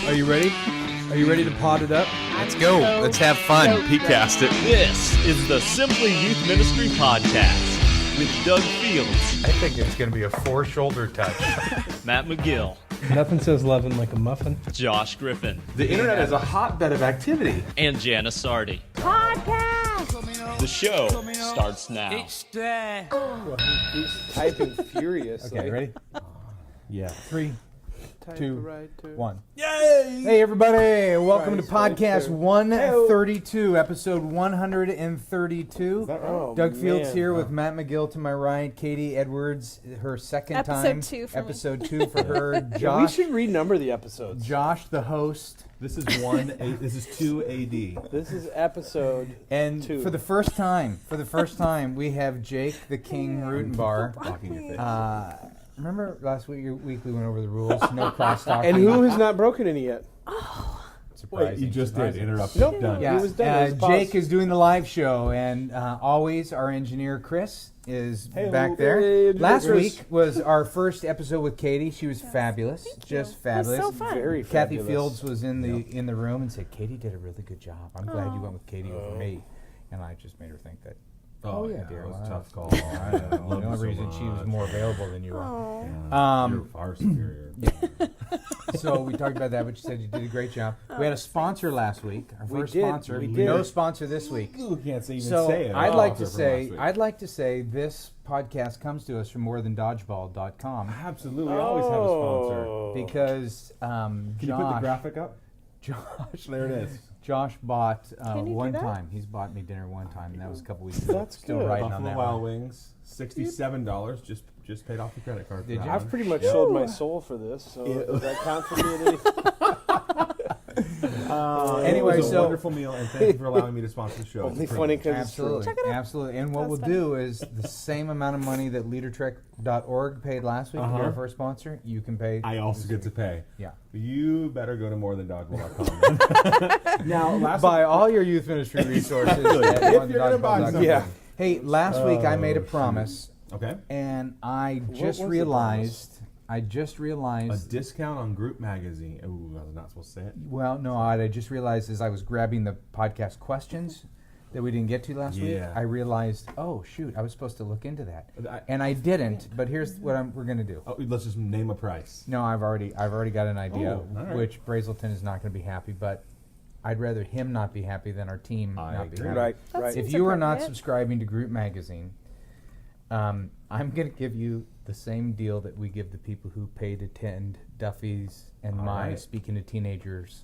Are you ready? Are you ready to pot it up? Let's go. Let's have fun. Peatcast it. This is the Simply Youth Ministry Podcast with Doug Fields, I think it's going to be a four-shoulder touch. Matt McGill, Nothing says loving like a muffin. Josh Griffin, The internet is a hotbed of activity. and Janice Sardi. The show starts now. He's typing furious. Okay, ready? Yeah. 3, 2, 1. Yay! Hey, everybody. Welcome to Right, podcast right, 132, episode 132. Oh, Doug Fields man. here with Matt McGill to my right. Katie Edwards, her second Episode time. 2 for me. Episode 2 for her. We Josh, should renumber the episodes. Josh, the host. This is 2 AD. This is episode And 2. for the first time, we have Jake the King Rutenbar. Blocking your face. Remember last week we went over the rules, no cross talking. And who has not broken any yet? Surprising. Wait, you just did. Interrupt. Nope. Done. Yeah, He was done. It was paused. Jake is doing the live show, and always our engineer Chris is Hey, back there. hey, engineer Last Chris. week was our first episode with Katie. She was fabulous, just fabulous. so fun. Very Kathy fabulous. Fields was in the room and said, "Katie did a really good job. I'm glad you went with Katie over me." And I just made her think that. Oh, yeah, yeah. dear, That was wow. a tough call. I don't know. Love The only you so reason she was much. more available than you are. Yeah. You're far superior. So we talked about that, but you said you did a great job. We had a sponsor last week. Our We first did, sponsor. we did. No sponsor this week. You can't even So say it. I'd Oh, like to from last week. I'd like to say this podcast comes to us from morethandodgeball.com Absolutely. Always have a sponsor. Oh. because Can you put the Josh, graphic up? Josh, There it is. Josh bought Can you do one that? time. He's bought me dinner one time, and that was a couple weeks ago. That's Still good. riding on Buffalo that Wild one. Wings, $67. Just paid off the credit card. Did for you? that I've one. pretty much Yep. sold my soul for this, so does that count for me at any? Anyway, it was a so- wonderful meal, and thank you for allowing me to sponsor the show. Only It's a funny privilege. because it's true. Absolutely, absolutely. And what That's we'll do is the same amount of money that leadertrek.org paid last week to be our first sponsor, you can pay. I also this get to week. pay. Yeah. You better go to morethandodgeball.com. Now, last Buy all your youth ministry resources. at If you're gonna buy morethandodgeball.com. something. Yeah. Hey, last week I made a shoot. promise, Okay. and I just was the realized. A discount on Group Magazine. Ooh, I was not supposed to say it. Well, no, I just realized as I was grabbing the podcast questions that we didn't get to last week, Yeah. I realized, oh shoot, I was supposed to look into that, I- and I didn't. But here's what we're gonna do. Oh, let's just name a price. No, I've already got an idea, Oh, all right. which Brazelton is not going to be happy, but I'd rather him not be happy than our team I not be agree. happy. Right, That's right. If Seems you are not appropriate. subscribing to Group Magazine, I'm going to give you the same deal that we give the people who pay to attend Duffy's and All my right. Speaking to Teenagers.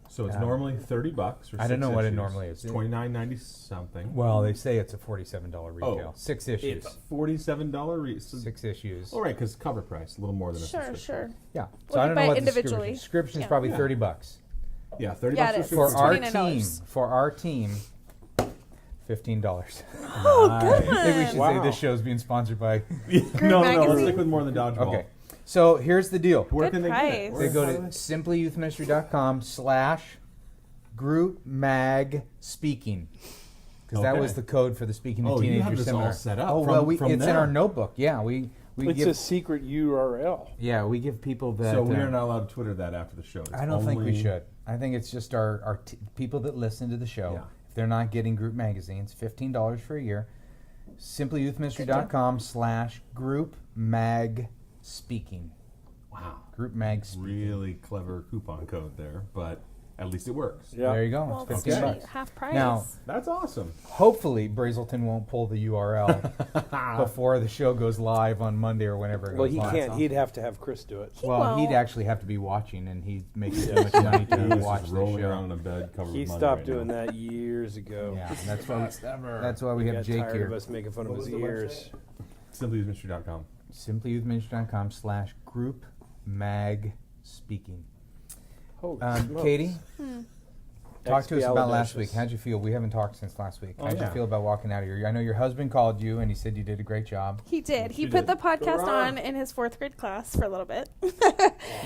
So it's Yeah. normally $30 for I don't know six what it issues. normally is. It's $29.90 something. Well, they say it's a $47 retail. Oh. 6 issues. It's $47. 6 issues. All right, because cover price, a little more than a Sure, subscription. sure. Yeah. Well, I you don't buy know it what the individually. subscription is Yeah. probably Yeah. $30. Yeah, $30 Yeah, it for is. For six our issues. team, $29. for our team, $15. Oh, good. Maybe we should say Wow. this show's being sponsored by. No, let's Magazine? stick with more than dodgeball. Okay, so here's the deal. Where Good can they get it? price. They go Where- to simplyouthministry.com/group-mag-speaking. Because that Okay. was the code for the Speaking to Oh, you Teenagers have this all seminar. set up Oh, from- well, from it's in there. our notebook. Yeah, we It's give a secret URL. we give people that. So we are not allowed to Twitter that after the show. It's I don't think we only- should. I think it's just our people that listen to the show. Yeah. If they're not getting group magazines, $15 for a year. simplyouthministry.com/group-mag-speaking. Wow. Group mag speaking. Really clever coupon code there, but at least it works. Yeah. There you go. Well, It's it's 15 cheap. bucks. Half price. Now, That's awesome. hopefully, Brazelton won't pull the URL before the show goes live on Monday or whenever it Well, goes he live. can't. He'd have to have Chris do it. Well, he'd won't. actually have to be watching, and he makes too much money He to was watch just the rolling show. around in a bed covered He with money stopped right doing now. that years ago. Yeah, that's why we have Got Jake tired here. of us making fun What of his was the ears. Simplyouthministry.com. simplyouthministry.com/group-mag-speaking. Holy smokes. Katie, talk to us about last Expialidocious. week. How'd you feel? We haven't talked since last week. Oh, How'd you yeah. feel about walking out of here? I know your husband called you and he said you did a great job. He did. He She put did. the podcast Hurrah. on in his 4th grade class for a little bit.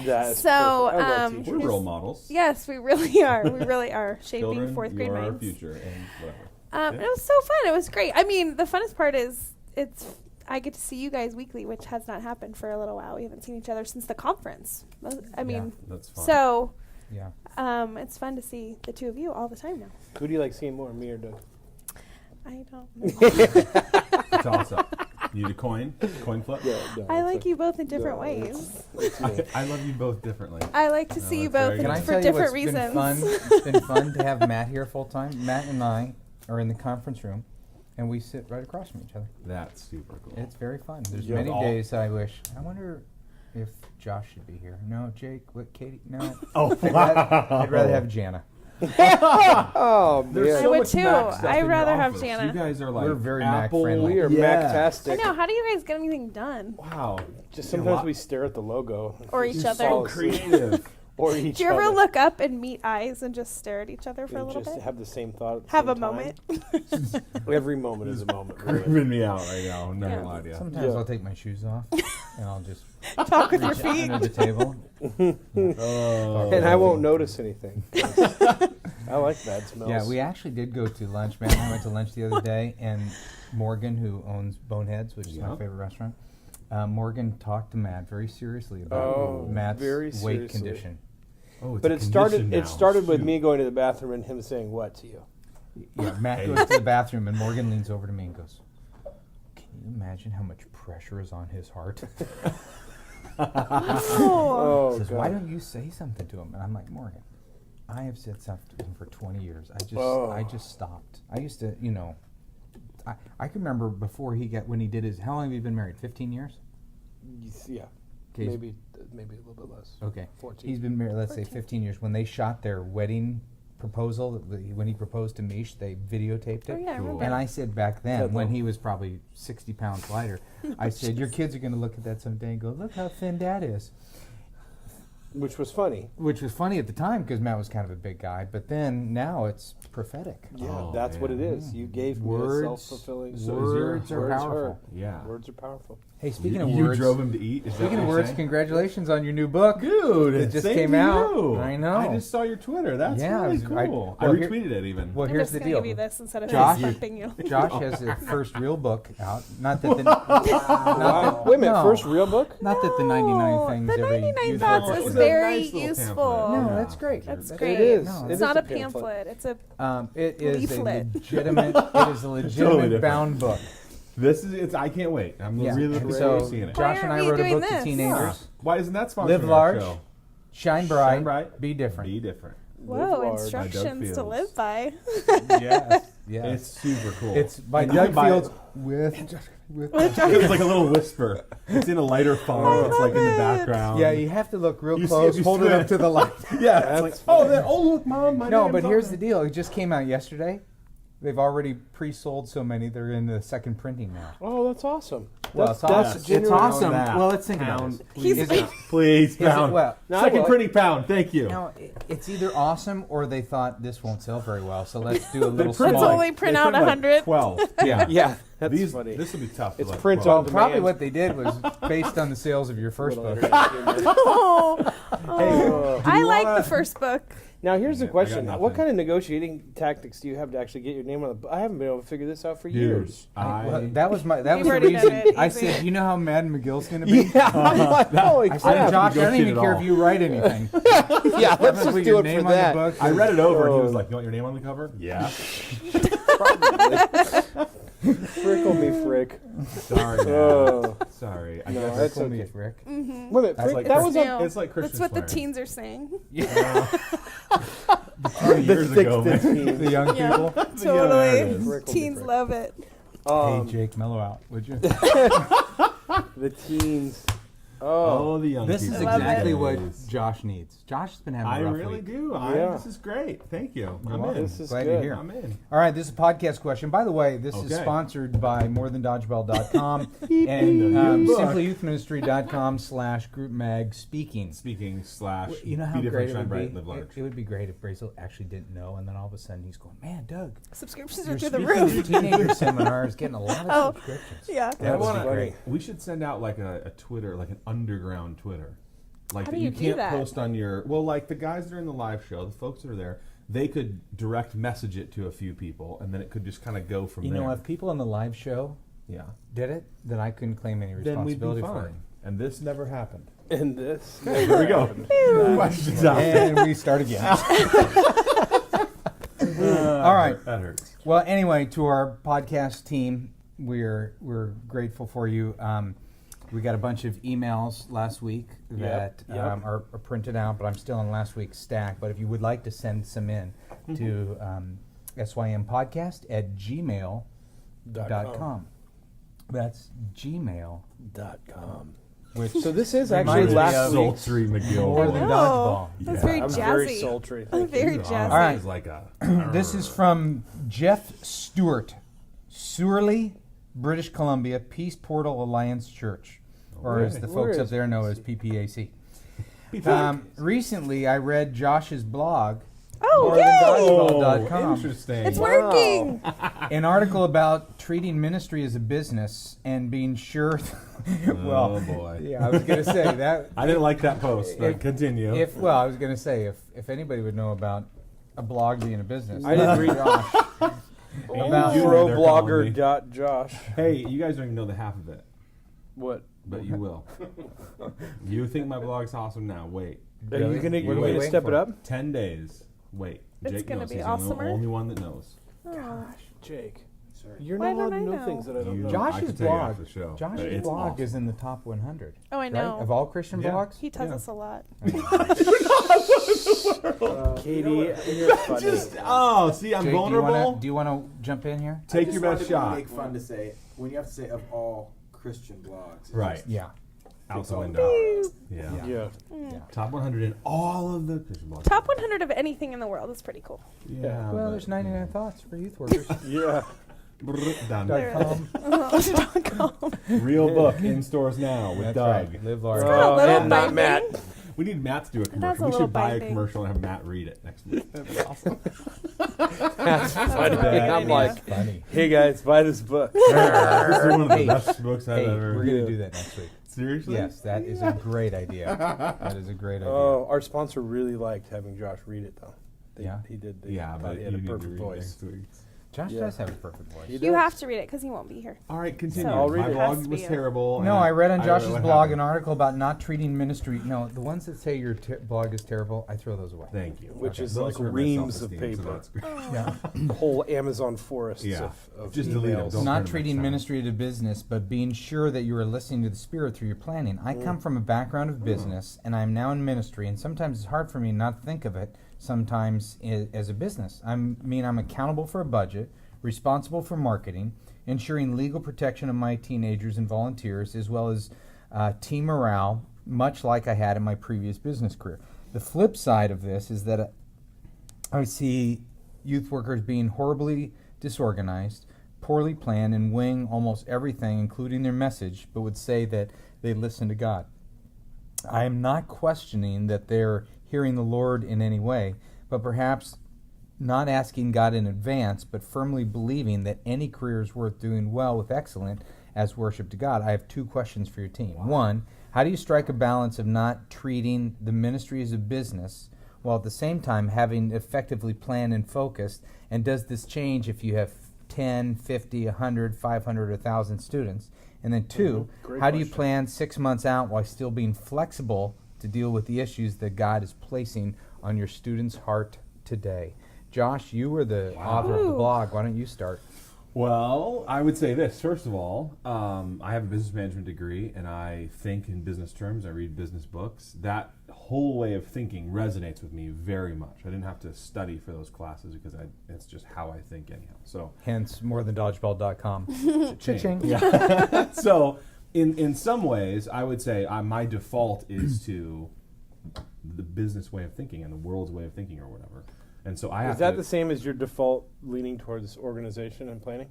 That's So, perfect. I love um, teachers. We're role models. Yes, we really are. We really are shaping Children, 4th you grade are our minds. future, and whatever. It was so fun. It was great. I mean, the funnest part is I get to see you guys weekly, which has not happened for a little while. We haven't seen each other since the conference. I mean, That's fun. so Yeah. It's fun to see the two of you all the time now. Who do you like seeing more, me or Doug? I don't know. It's awesome. You need a coin flip? Yeah, no, I it's like you both in different ways. It's me. I love you both differently. I like to No, see you that's both very Can I good. for tell you different what's reasons. been fun? It's been fun to have Matt here full time. Matt and I are in the conference room, and we sit right across from each other. That's super cool. It's very fun. There's You many have all- days I wish. I wonder if Josh should be here. No, Jake. What? Katie? No. Oh, I'd rather have Jana. Oh, There's man. I so would much too. Mac stuff I'd in your rather have office. Jana. You guys are like We're very Apple. Mac-friendly. We are Yeah. I Mac-tastic. know. How do you guys get anything done? Wow. Just Yeah, sometimes lot- we stare at the logo. Or each Just other. fall So asleep. creative. Or each Do you ever other. look up and meet eyes and just stare at each other for a And little just bit? have the same thought at the Have same a moment. time? Every moment is a moment. Really. Creeping me out right now. I'm not Yeah. gonna lie to you. Sometimes Yeah. I'll take my shoes off, and I'll just Talk with your reach feet. under the table. Oh. And I won't notice anything. I like bad smells. Yeah, we actually did go to lunch. Matt and I went to lunch the other day, and Morgan, who owns Boneheads, which is my Yeah. favorite restaurant, Morgan talked to Matt very seriously about Oh, Matt's very weight seriously. condition. Oh, it's But a it started. condition It now. started with Shoot. me going to the bathroom and him saying what to you? Yeah, Matt goes to the bathroom, and Morgan leans over to me and goes, "Can you imagine how much pressure is on his heart?" Oh. Oh, Says, God. "Why don't you say something to him?" And I'm like, "Morgan, I have said something to him for 20 years. Oh. I just stopped. I used to, I can remember before when he did his. How long have you been married? 15 years. Yeah, Okay. maybe a little bit less. Okay. 14. He's been married, let's say 14. 15 years. When they shot their wedding proposal, when he proposed to Mish, they videotaped it. Oh, yeah, I remember. And I said back then, Ted when Lo. he was probably 60 pounds lighter, I said, your kids are going to look at that someday and go, look how thin Dad is. Which was funny. Which was funny at the time because Matt was kind of a big guy. But then now it's prophetic. Yeah, Oh, that's what it man. is. You gave me a Words- self-fulfilling. So Words are words powerful. hurt. Yeah. Words are powerful. Hey, speaking of you words, drove him to eat. Is that speaking what of you're words, saying? congratulations on your new book. Dude, It just same came to out. you. I know. I just saw your Twitter. That's Yeah, really I- cool. well, I here- retweeted it even. Well, I'm here's just the gonna deal. give you this instead of Josh- thumping you. Josh has his first real book out. Not that the Wow. Wait a minute, no. first real book? Not that the 99 things The every 99 youth thoughts book is It's a very nice little useful. pamphlet. No, Yeah. that's great. That's That's- great. It is. No, It It's is not a a pamphlet. It's a It is Leaflet. a legitimate. It is a legitimate different. bound book. This is. It's. I can't wait. I'm Yeah. really And looking so forward to seeing it. Why Josh and aren't I we wrote a doing book to this? teenagers. Why isn't that sponsored? Live large, Show? shine bright, Shine bright, be different. Be different. whoa Live large. instructions to Fields. live by. Yes, yes. It's super cool. It's by And you Doug can buy Fields it- with. It's like a little whisper. It's in a lighter font. It's like in the love it. background. Yeah, you have to look real You see close. if you Hold it up squint. to the light. Yeah, it's like, oh, look, Mom. My No, name's but on here's there. the deal. It just came out yesterday. They've already pre-sold so many. They're in the second printing now. Oh, that's awesome. Well, That's it's awesome. It's genuine. awesome. That. Well, let's think about Pound, it. He's Is it, Please, is it pound. well? No, Second well, printing pound. Thank you. No, it's either awesome or they thought this won't sell very well, so let's do a little print Let's small. only print They out like 100. 12. Yeah. Yeah, that's These, funny. This will be tough. It's to like print 12. on Well, probably demand. what they did was based on the sales of your first book. Oh, Hey, I you like wanna- the first book. now here's the I got question: What nothing. kind of negotiating tactics do you have to actually get your name on the book? I haven't been able to figure this out for Dude, years. Well, that was We've the already done reason. it, I easy. said, you know how Madden McGill's going to be? Yeah, I'm like, holy I said, crap! Josh, I don't even negotiate care it if you write anything. Yeah, I'm let's gonna just put do your it name for on that. the book. I read it over and he Oh. was like, "You want your name on the cover?" Yeah. Frickle me, frick. Sorry. man. Oh, Sorry. I No, guess that's Call me okay. Rick. wait a minute, That's frick, like that was Christmas. a, It's like Christian That's what the swearing. teens are saying. 20 years the ago, man. teens. The young Yeah. people. there it Totally. is. Frickle me, Teens frick. love it. Hey, Jake, mellow out, would you? The teens. Oh, Oh, the young This is people. love exactly it. what Josh needs. Josh has been having I a rough really week. do. Yeah. This is great. Thank you. I'm welcome. in. this is Glad good. you're here. I'm in. All right, this is a podcast question. By the way, this is Okay. sponsored by morethandodgeball.com and Book. simplyouthministry.com/groupmag speaking. Speaking / You know how be different, great it shine would bright, be? live large. It would be great if Brazel actually didn't know, and then all of a sudden he's going, man, Doug, Subscriptions you're are through the speaking roof. to teenager seminars, getting a lot of Oh. subscriptions. Yeah. That I would wanna- be great. We should send out like a Twitter, like an underground Twitter. Like How that do you you do can't that? post on your like the guys that are in the live show, the folks that are there, they could direct message it to a few people and then it could just kind of go from You there. know, if people on the live show yeah. did it, then I couldn't claim any Then we'd be responsibility for fine. it. And this never happened. And this. There we go. Questions out. And we start again. All right. That hurts. Well, anyway, to our podcast team, we're grateful for you. We got a bunch of emails last week that Yep. are printed out, but I'm still in last week's stack. But if you would like to send some in to sympodcast@gmail.com. That's gmail.com. Which So this is reminds actually me last of week's. Sultry McGill. More than Oh, dodgeball. that's Yeah. very I'm jazzy. very sultry. Thank you. Very Your jazzy. arm All right. is like a. This is from Jeff Stewart, Surly, British Columbia, Peace Portal Alliance Church, or as the Where folks up is there know as PPAC. Recently, I read Josh's blog, Oh, yay! morethandodgeball.com, Interesting. It's working. an article about treating ministry as a business and being sure. Well, oh boy. yeah, I was going to say that. I didn't like that post, but If- continue. I was going to say if anybody would know about a blog being a business, I didn't read Josh. About You know they're calling me. Problogger.josh. Hey, you guys don't even know the half of it, What? but you will. You think my blog's awesome now? Wait. Are Really? you gonna What are we wait to waiting step for? it up? 10 days. Wait. It's Jake gonna knows. be He's the awesomer. only one that knows. Oh. Jake. You're Why not allowed don't to I know know? things that I don't know. I Josh's can tell you blog. after the show, but Josh's it's blog awesome. is in the top 100. Oh, I right? know. Of all Christian Yeah. blogs. He tells us a lot. Katie, you're funny. Oh, see, I'm Jake, vulnerable. Do you want to jump in here? Take your best shot. Make fun to say when you have to say of all Christian blogs. Right. Yeah. Out the window. Yeah. Yeah. Top 100 in all of the Christian blogs. Top 100 of anything in the world is pretty cool. Yeah. Well, but- there's 99 thoughts for youth workers. Yeah. Done. There .com. Real book in stores now with That's Doug. right. Live large. got a little and not binding. Matt. We need Matt to do a has commercial. a We little should buy a binding. commercial and have Matt read it next week. That's funny. great I'm idea. like, Funny. hey guys, buy this book. This is one of the Hey. best books I've Hey, ever. we're going to do that next week. Seriously? Yes, that is a great idea. That is a great idea. Oh, our sponsor really liked having Josh read it, though. Yeah? He did. Yeah, thought but he you had a need to perfect read voice. next week. Josh Yeah. does have a perfect voice. He You does. have to read it because he won't be here. All right, continue. So, I'll read My it. blog Has to was be terrible. No, and I read on don't know Josh's what blog an happened. article about not treating ministry. No, the ones that say your blog is terrible, I throw those away. Thank you. Which is Those like hurt my reams of self-esteem, so paper. that's great. Yeah. Whole Amazon forest Yeah. of Just delete 'em. emails. Don't print Not 'em treating next time. ministry to business, but being sure that you are listening to the Spirit through your planning. I come from a background of business, and I am now in ministry, and sometimes it's hard for me not to think of it sometimes as a business. I'm accountable for a budget, responsible for marketing, ensuring legal protection of my teenagers and volunteers, as well as team morale, much like I had in my previous business career. The flip side of this is that I see youth workers being horribly disorganized, poorly planned, and wing almost everything, including their message, but would say that they listen to God. I am not questioning that they're hearing the Lord in any way, but perhaps not asking God in advance, but firmly believing that any career is worth doing well with excellence as worship to God. I have two questions for your team. One, how do you strike a balance of not treating the ministry as a business while at the same time having effectively planned and focused? And does this change if you have 10, 50, 100, 500, 1,000 students? And then two, Great how do you question. plan 6 months out while still being flexible to deal with the issues that God is placing on your students' heart today? Josh, you were the author of the Ooh. blog. Why don't you start? Well, I would say this. First of all, I have a business management degree, and I think in business terms. I read business books. That whole way of thinking resonates with me very much. I didn't have to study for those classes because it's just how I think anyhow. So Hence, morethandodgeball.com. Cha-ching. Yeah. So in some ways, I would say my default is to the business way of thinking and the world's way of thinking or whatever. And so I have Is that to, the same as your default leaning towards organization and planning?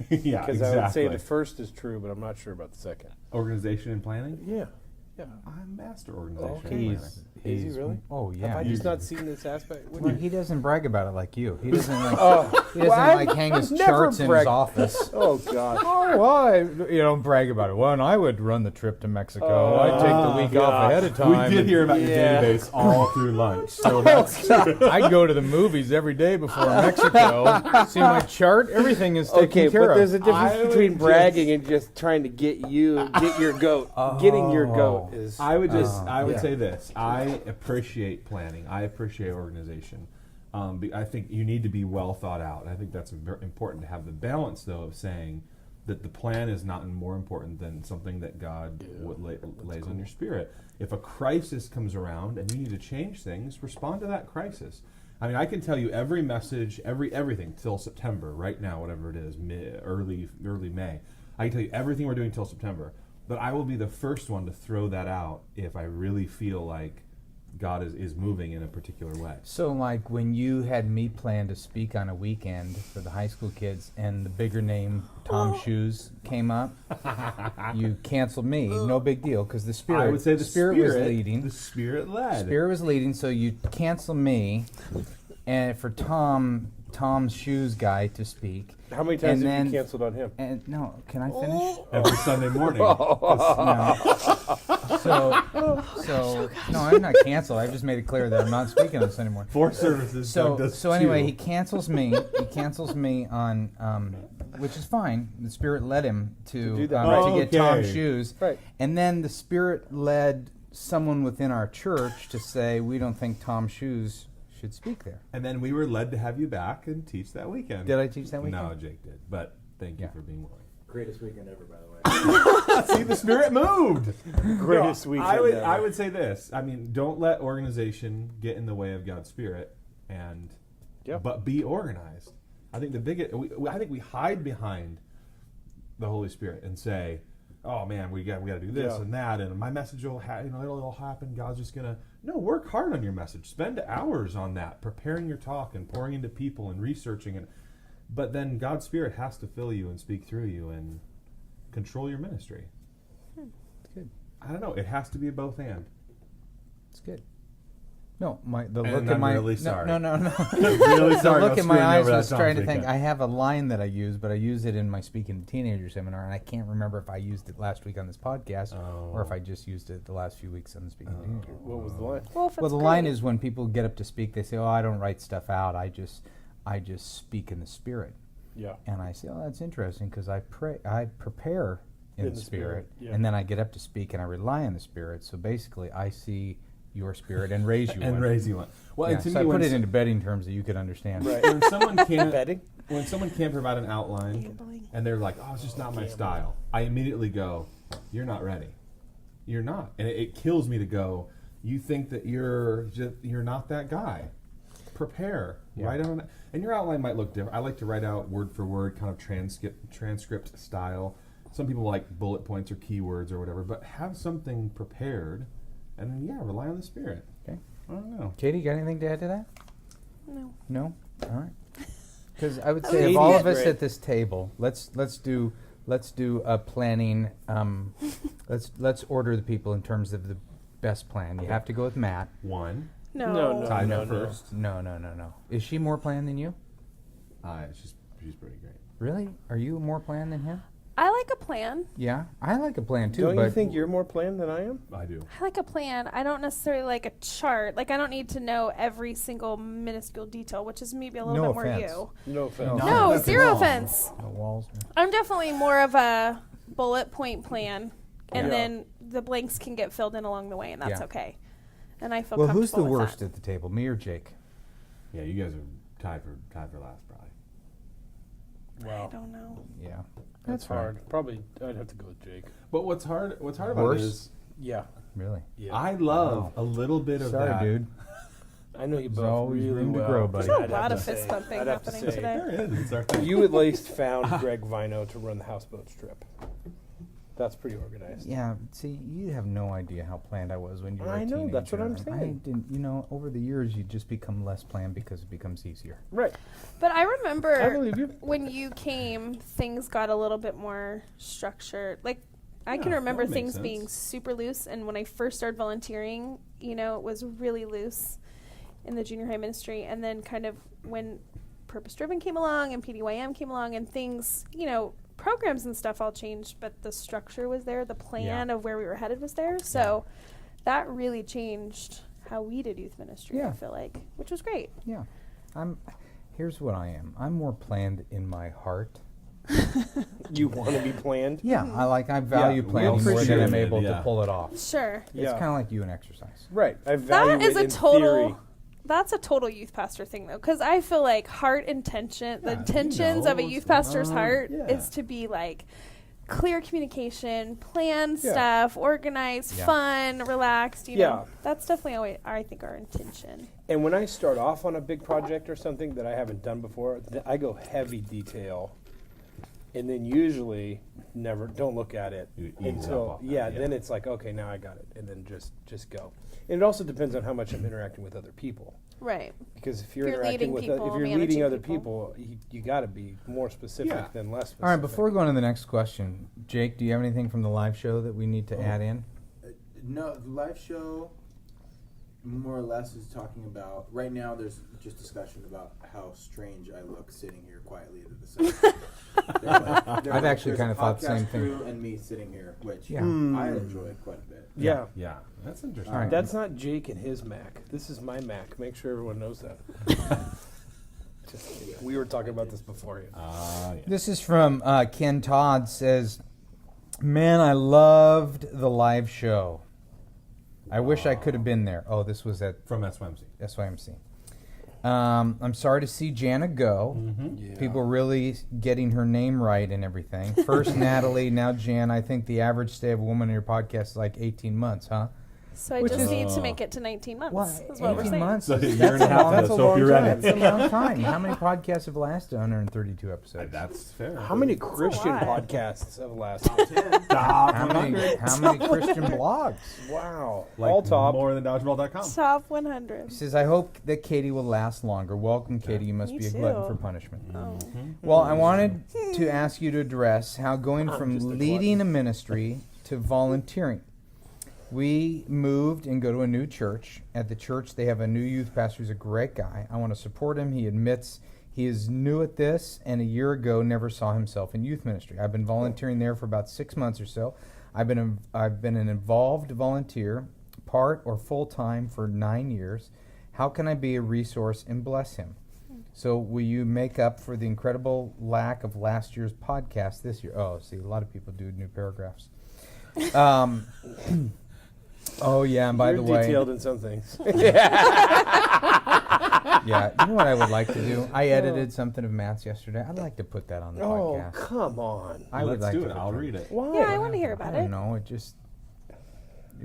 yeah, Because exactly. I would say the first is true, but I'm not sure about the second. Organization and planning? Yeah. I'm master organization. Okay. planner. Is he really? Oh yeah. Have I he's- just not seen this aspect? Well, he doesn't brag about it like you. He doesn't like. He doesn't Well, like hang his I've never charts in his bragged. office. Oh God. Oh, well, you don't brag about it. Well, and I would run the trip to Mexico. I'd take the week off God. ahead of time. We did hear about your Yeah. database all through lunch. So that's I'd go to the movies every day before Mexico. See my chart? Everything is taken Okay, care but there's a of. difference I would between just- bragging and just trying to get your goat. Getting your goat is. I would just I would yeah. say this. I appreciate planning. I appreciate organization. I think you need to be well thought out. I think that's very important to have the balance, though, of saying that the plan is not more important than something that God lays on your spirit. If a crisis comes around and you need to change things, respond to that crisis. I mean, I can tell you every message, everything till September, right now, whatever it is, early May. I can tell you everything we're doing till September. But I will be the first one to throw that out if I really feel like God is moving in a particular way. So, like when you had me plan to speak on a weekend for the high school kids, and the bigger name Tom Shoes came up, you canceled me. No big deal, because the spirit. I would say the spirit was leading. The spirit led. Spirit was leading, so you cancel me, and for Tom's Shoes guy to speak. How many times and have you then- canceled on him? And no, can I finish? Every Sunday morning. No. So no, I'm not canceled. I just made it clear that I'm not speaking on Sunday morning. 4 services. Doug does So anyway, 2. he cancels me. He cancels me on, which is fine. The Spirit led him to do that. to get Tom Okay. Shoes, Right. and then the Spirit led someone within our church to say we don't think Tom Shoes should speak there. And then we were led to have you back and teach that weekend. Did I teach that weekend? No, Jake did. But thank you Yeah. for being willing. Greatest weekend ever, by the way. See, the spirit moved. Greatest weekend ever. I would say this. I mean, don't let organization get in the way of God's spirit, and Yep. but be organized. I think I think we hide behind the Holy Spirit and say, "Oh man, we got to do this Yeah. and that, and my message will it'll all happen. God's just gonna work hard on your message. Spend hours on that, preparing your talk and pouring into people and researching and." But then God's Spirit has to fill you and speak through you and control your ministry. It's good. I don't know. It has to be a both and. It's good. No, the And look in I'm my really no, sorry. no. Really The sorry. look about in my screwing eyes over that was trying to Tom's think. weekend. I have a line that I use, but I use it in my speaking to teenager seminar, and I can't remember if I used it last week on this podcast or if I just used it the last few weeks on the speaking to teenager. What was the line? Well, if Well, it's the line great. is when people get up to speak, they say, "Oh, I don't write stuff out. I just speak in the Spirit." Yeah. And I say, "Oh, that's interesting because I prepare in the Spirit, yeah. and then I get up to speak and I rely on the Spirit. So basically, I see your Spirit and raise you and one. raise you one. Well, Yeah, and to so me, I put when it into betting terms that you could understand. Right. when someone can't Betting? when someone can't provide an outline Gambling. and they're like, "Oh, it's just not my style," I immediately go, "You're not ready. You're not," and it kills me to go. You think that you're not that guy. Prepare. Yeah. Write on, and your outline might look different. I like to write out word for word, kind of transcript style. Some people like bullet points or keywords or whatever, but have something prepared, and then rely on the Spirit. Okay. I don't know. Katie, got anything to add to that? No. No. All right. Because I would say Katie's of all of us great. at this table, let's do a planning. Let's order the people in terms of the best plan. You have to go with Matt. One. No. Tyler no. first. No. Is she more planned than you? She's pretty great. Really? Are you more planned than him? I like a plan. Yeah, I like a plan too. Don't but you think you're more planned than I am? I do. I like a plan. I don't necessarily like a chart. Like I don't need to know every single minuscule detail, which is maybe a little No bit offense. more you. No offense. No, nothing zero wrong. offense. No walls. I'm definitely more of a bullet point plan, and Yeah. then the blanks can get filled in along the way, and that's Yeah. okay. And I feel Well, comfortable who's the with worst that. at the table, me or Jake? Yeah, you guys are tied for last, probably. Wow. I don't know. Yeah, That's fine. hard. Probably, I'd have to go with Jake. But what's hard about Worse? it is Yeah. Really? Yeah. I love a little bit of Sorry, that. dude. I know you There's both always really room to well. grow, buddy. There's a I'd lot have of to fist say- bumping I'd have to happening say, today. There it is. It's our thing. You at least found Greg Vino to run the houseboat strip. That's pretty organized. Yeah. See, you have no idea how planned I was when you were I a know, teenager. that's what I'm I saying. didn't. Over the years, you just become less planned because it becomes easier. Right. But I I remember believe you. when you came, things got a little bit more structured. Like I can Yeah, remember that makes things being sense. super loose, and when I first started volunteering, you know, it was really loose in the junior high ministry, and then kind of when Purpose Driven came along and PDYM came along and things, you know, programs and stuff all changed, but the structure was there, the plan of where we were headed was there, so that really changed how we did youth ministry, Yeah. I feel like, which was great. Yeah. Here's what I am. I'm more planned in my heart. You want to be planned? Yeah, I value we planning more than appreciate I'm it, able yeah. to pull it off. Sure. It's kind of like you in exercise. Right. I value That is it a in total. theory. That's a total youth pastor thing, though, because I feel like heart intention, the Yeah, you intentions know of a what's youth going pastor's on. heart Yeah. is to be like clear communication, plan Yeah. stuff, organized, Yeah. fun, relaxed. You Yeah. know, that's definitely always, I think, our intention. And when I start off on a big project or something that I haven't done before, I go heavy detail, and then usually never don't look at it You ease up until off that, then it's like, okay, now I got it, and then just go. And it also depends on how much I'm interacting with other people, Right. because if you're If you're interacting leading with people, if you're managing leading other people. people, you got to be more specific Yeah. than less specific. All right, before we go on to the next question, Jake, do you have anything from the live show that we need to add in? No, the live show more or less is talking about, right now there's just discussion about how strange I look sitting here quietly at the side. I've actually kind of thought the same thing. Crew and me sitting here, which Yeah. I enjoy quite a bit. Yeah. Yeah, that's interesting. All right. That's not Jake and his Mac. This is my Mac. Make sure everyone knows that. Just kidding. We were talking about this before. Yeah. This is from Ken Todd says, "Man, I loved the live show. I wish I could have been there." Oh, this was at From SYMC. SYMC. I'm sorry to see Jana go. Yeah. People really getting her name right and everything. First Natalie, now Jan. I think the average stay of a woman in your podcast is like 18 months, huh? So I Which just is- need to make it to 19 months. What? Is what we're 18 saying. months? So a That's year and a half, that's a so if long you're time. ready. That's a long time. How many podcasts have lasted 132 episodes? That's fair. How many Christian lot. podcasts have lasted? How many Christian blogs? Wow. Like All top. more than dodgeball.com. Top 100. He says, I hope that Katie will last longer. Welcome, Katie. You must Me be a glutton too. for punishment. Oh. Well, I wanted to ask you to address how going I'm from just a leading a ministry to volunteering. We moved and go to a new church. At the church, they have a new youth pastor who's a great guy. I want to support him. He admits he is new at this and a year ago never saw himself in youth ministry. I've been volunteering there for about 6 months or so. I've been an involved volunteer, part or full-time, for 9 years. How can I be a resource and bless him? So will you make up for the incredible lack of last year's podcast this year? Oh, see, a lot of people do new paragraphs. Oh, yeah, and by You're the way, detailed in some things. yeah, you know what I would like to do? I edited something of Matt's yesterday. I'd like to put that on the Oh, podcast. come on. I would Let's like do to it. put I'll that. read it. Why? Yeah, I want to hear I about don't it. know. It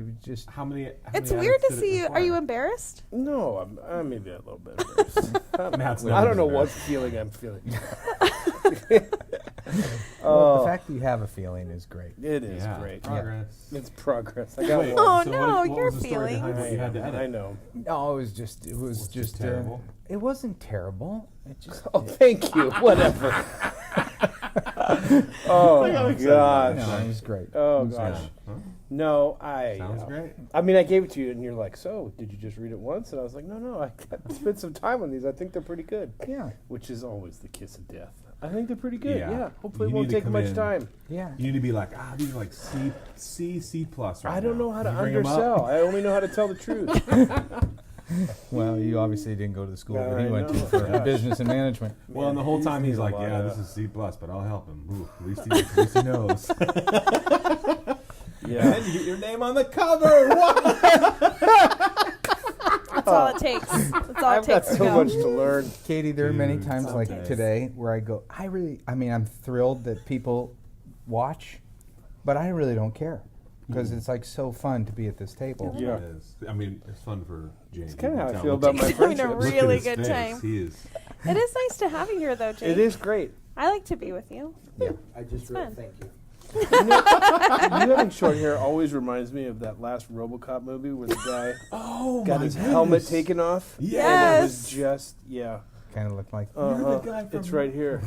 was just. How many? It's many weird to edits did it see you. Are require? you embarrassed? No, I'm maybe a little bit embarrassed. Matt's I never don't know what embarrassed. feeling I'm feeling. Well, the fact that you have a feeling is great. It is Yeah, great. progress. It's progress. I got Wait, one. Oh, so no, what your was the story behind feelings. what you had to edit? I know. No, it was just just terrible? It wasn't terrible. It just. Oh, thank you. Whatever. Oh, gosh. No, it was great. Oh, It was gosh. good. Huh? No, Sounds great. I mean, I gave it to you, and you're like, so, did you just read it once? And I was like, no, I spent some time on these. I think they're pretty good. Yeah, Which is always the kiss of death. I think they're pretty good. Yeah. Yeah. Hopefully, it You won't need to take come much in. time. yeah. You need to be like, these are like C plus right I don't now. know how to Can you bring 'em up? undersell. I only know how to tell the truth. Well, you obviously didn't go to the school that he I went to know. for Gosh. business and management. Well, and the whole He's time he's seen a like, lot yeah, of this that. is C plus, but I'll help him. Ooh, at least he knows. Yeah. And you get your name on the cover. What? That's all it takes. That's all I've it got takes to so go. much to learn. Katie, there are many Dude, times like sometimes. today where I go, I'm thrilled that people watch, but I really don't care because it's like so fun to be at this table. Yeah. It is. I mean, it's fun for James. It's kind of how I You feel can about my He's having a friendships. tell. really Look at good his face. time. He is. It is nice to have you here, though, Jake. It is great. I like to be with you. I just It's wrote fun. thank you. You having short hair always reminds me of that last RoboCop movie where the guy got his helmet taken off. Yeah. And it was Yes. just, yeah. Kind of look like. Uh-huh. the guy from- It's right here.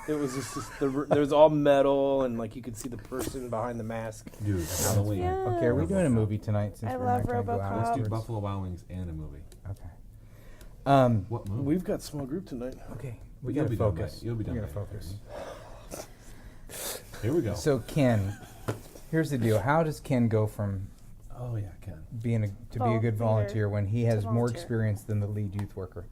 It was just there was all metal, and like you could see the person behind the mask. Dude, Halloween. Yeah. Okay, are we doing a movie tonight? Since I we're love not gonna go out RoboCop. Let's do afterwards? Buffalo Wild Wings and a movie. Okay. What movie? We've got small group tonight. Okay. We You'll gotta be done focus. by- you'll be done We gotta by focus. Here we go. So Ken, here's the deal. How does Ken go from oh yeah, Ken. being to be a good volunteer when he has more volunteer. experience than the lead youth worker?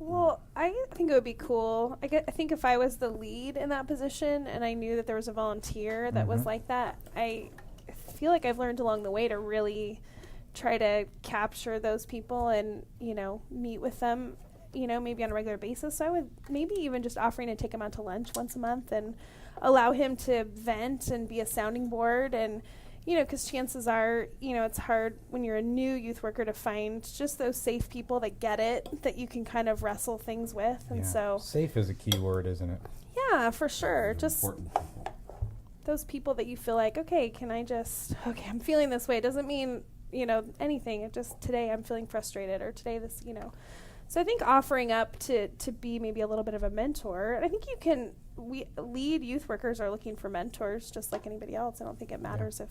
Well, I think it would be cool. I think if I was the lead in that position and I knew that there was a volunteer that was like that, I feel like I've learned along the way to really try to capture those people and, meet with them, maybe on a regular basis. So I would maybe even just offering to take him out to lunch once a month and allow him to vent and be a sounding board. And, because chances are, it's hard when you're a new youth worker to find just those safe people that get it, that you can kind of wrestle things with. And so, safe is a key word, isn't it? yeah, for sure. Just Important people. those people that you feel like, okay, I'm feeling this way. It doesn't mean, anything. It just, today I'm feeling frustrated, or today this, So I think offering up to be maybe a little bit of a mentor, and I think lead youth workers are looking for mentors just like anybody else. I don't think it matters if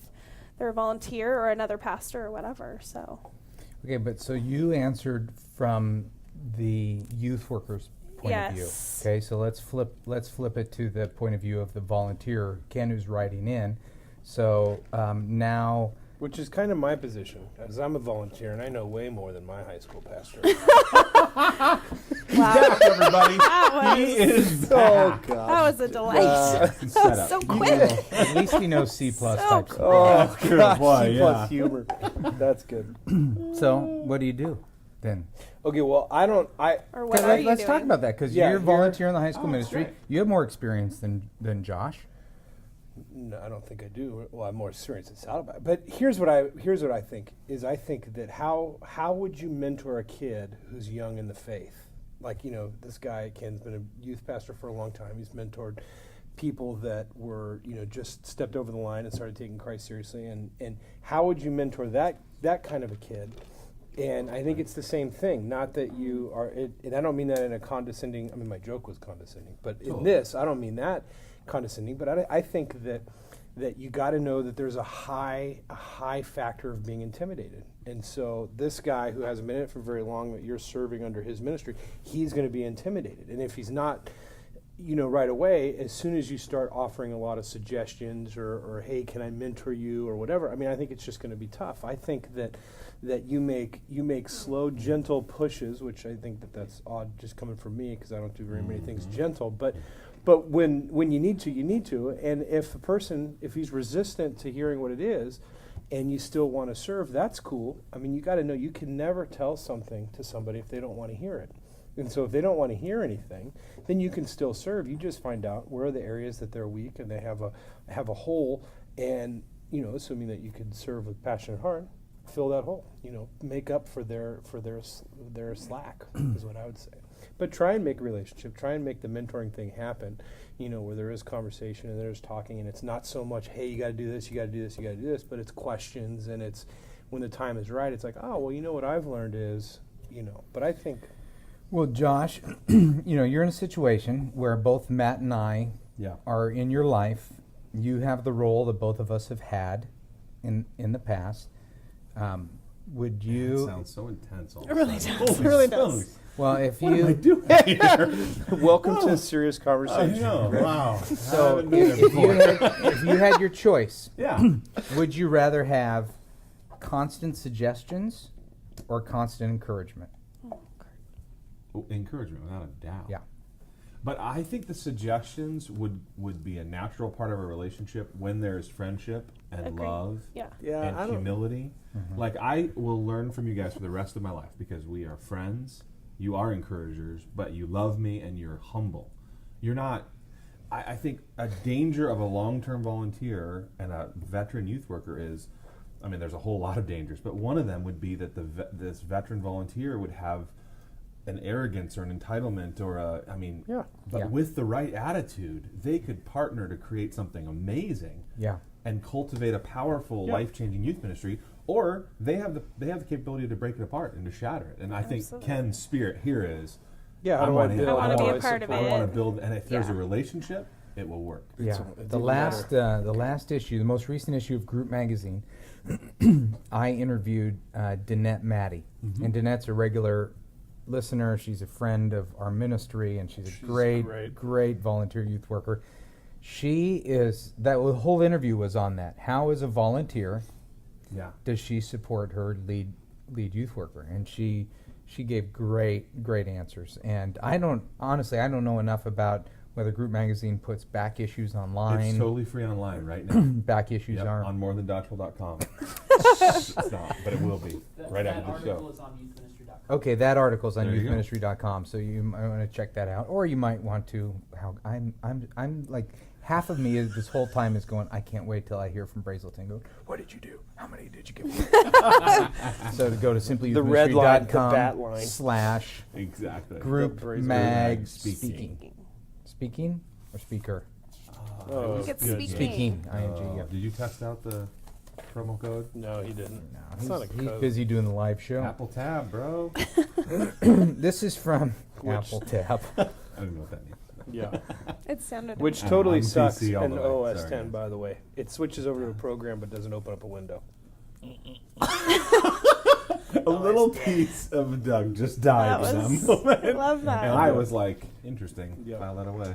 they're a volunteer or another pastor or whatever. So Okay, but so you answered from the youth worker's point of view. Yes. Okay, so let's flip it to the point of view of the volunteer, Ken, who's writing in. So now, Which is kind of my position, as I'm a volunteer, and I know way more than my high school pastor. wow, Everybody, that he was is back. that was a delight. that was Setup. so quick. at least he knows C+ So type quick. stuff. Oh, good boy, C+ yeah. humor. That's good. So what do you do then? Okay, well, Or what are you Let's doing? talk about that, because Yeah, you're a here- volunteer in the high school Oh, that's ministry. great. You have more experience than Josh. No, I don't think I do. Well, I'm more experienced at Saddleback. But here's what I think is I think that how would you mentor a kid who's young in the faith? Like, this guy Ken's been a youth pastor for a long time. He's mentored people that were, just stepped over the line and started taking Christ seriously. And how would you mentor that kind of a kid? And I think it's the same thing. Not that you are, and I don't mean that in a condescending. I mean, my joke was condescending, but in this, I don't mean that condescending. But I think that you got to know that there's a high factor of being intimidated. And so this guy who hasn't been in it for very long, that you're serving under his ministry, he's going to be intimidated. And if he's not, right away, as soon as you start offering a lot of suggestions or hey, can I mentor you or whatever, I mean, I think it's just going to be tough. I think that you make slow, gentle pushes, which I think that's odd just coming from me because I don't do very many things gentle, but when you need to, and if he's resistant to hearing what it is, and you still want to serve, that's cool. I mean, you got to know you can never tell something to somebody if they don't want to hear it. And so if they don't want to hear anything, then you can still serve. You just find out where are the areas that they're weak and they have a hole, and assuming that you can serve with passionate heart, fill that hole. Make up for their slack is what I would say. But try and make a relationship. Try and make the mentoring thing happen. Where there is conversation and there's talking, and it's not so much, hey, you got to do this, you got to do this, you got to do this, but it's questions, and it's when the time is right. It's like, oh, well, what I've learned is, But I think. Well, Josh, you're in a situation where both Matt and I are in your life. You have the role that both of us have had in the past. Would you? That sounds so intense. All It really of a sudden. does. It Holy really smokes. does. Well, if What am I you doing here? Welcome to a serious conversation. Wow. so if you had your choice, Yeah. would you rather have constant suggestions or constant encouragement? Encouragement, without a doubt. Yeah. But I think the suggestions would be a natural part of a relationship when there's friendship and Agreed. love Yeah. Yeah, I and don't. humility. Like, I will learn from you guys for the rest of my life because we are friends. You are encouragers, but you love me and you're humble. You're not. I think a danger of a long-term volunteer and a veteran youth worker is, I mean, there's a whole lot of dangers, but one of them would be that this veteran volunteer would have an arrogance or an entitlement or Yeah. but Yeah. with the right attitude, they could partner to create something amazing Yeah. and cultivate a powerful, life-changing youth ministry, or they have the capability to break it apart and to shatter it. And I think Absolutely. Ken's spirit here is, Yeah, how do I want in. build? I wanna how be do a I part of support? I it. want to build, and if there's a Yeah. relationship, it will work. Yeah, It's the even last issue, the most recent issue of Group Magazine, I interviewed Danette Matty, and Danette's a regular listener. She's a friend of our ministry, and she's a great volunteer youth worker. She is that whole interview was on that. How, as a volunteer, Yeah. does she support her lead youth worker? And she gave great answers. And I don't know enough about whether Group Magazine puts back issues online. It's totally free online right now. Back issues Yep, are on morethandodgeball.com. It's not, but it will be right after the show. article is on youthministry.com. okay. That article's on There you go. youthministry.com, so you might want to check that out, or you might want to. I'm like half of me is this whole time is going. I can't wait till I hear from Brazelton. Go, what did you do? How many did you give me? So to go to The red line, the simplyyouthministry.com bat line. / Exactly. group Brazelton. mag Speaking. speaking or speaker Oh, I think it's goodness. speaking. ing. Yeah. Did you test out the promo code? No, he didn't. No, It's not a he's code. busy doing the live show. Apple Tab, bro. This is from Which- Apple Tab. I don't know what that means. Yeah. It sounded. Which I'm totally on sucks PC all in the way, OS sorry, 10, guys. by the way. It switches over to a program but doesn't open up a window. A little piece of Doug just died That in that was- moment. love that. And I was like, interesting. Yeah. File that away.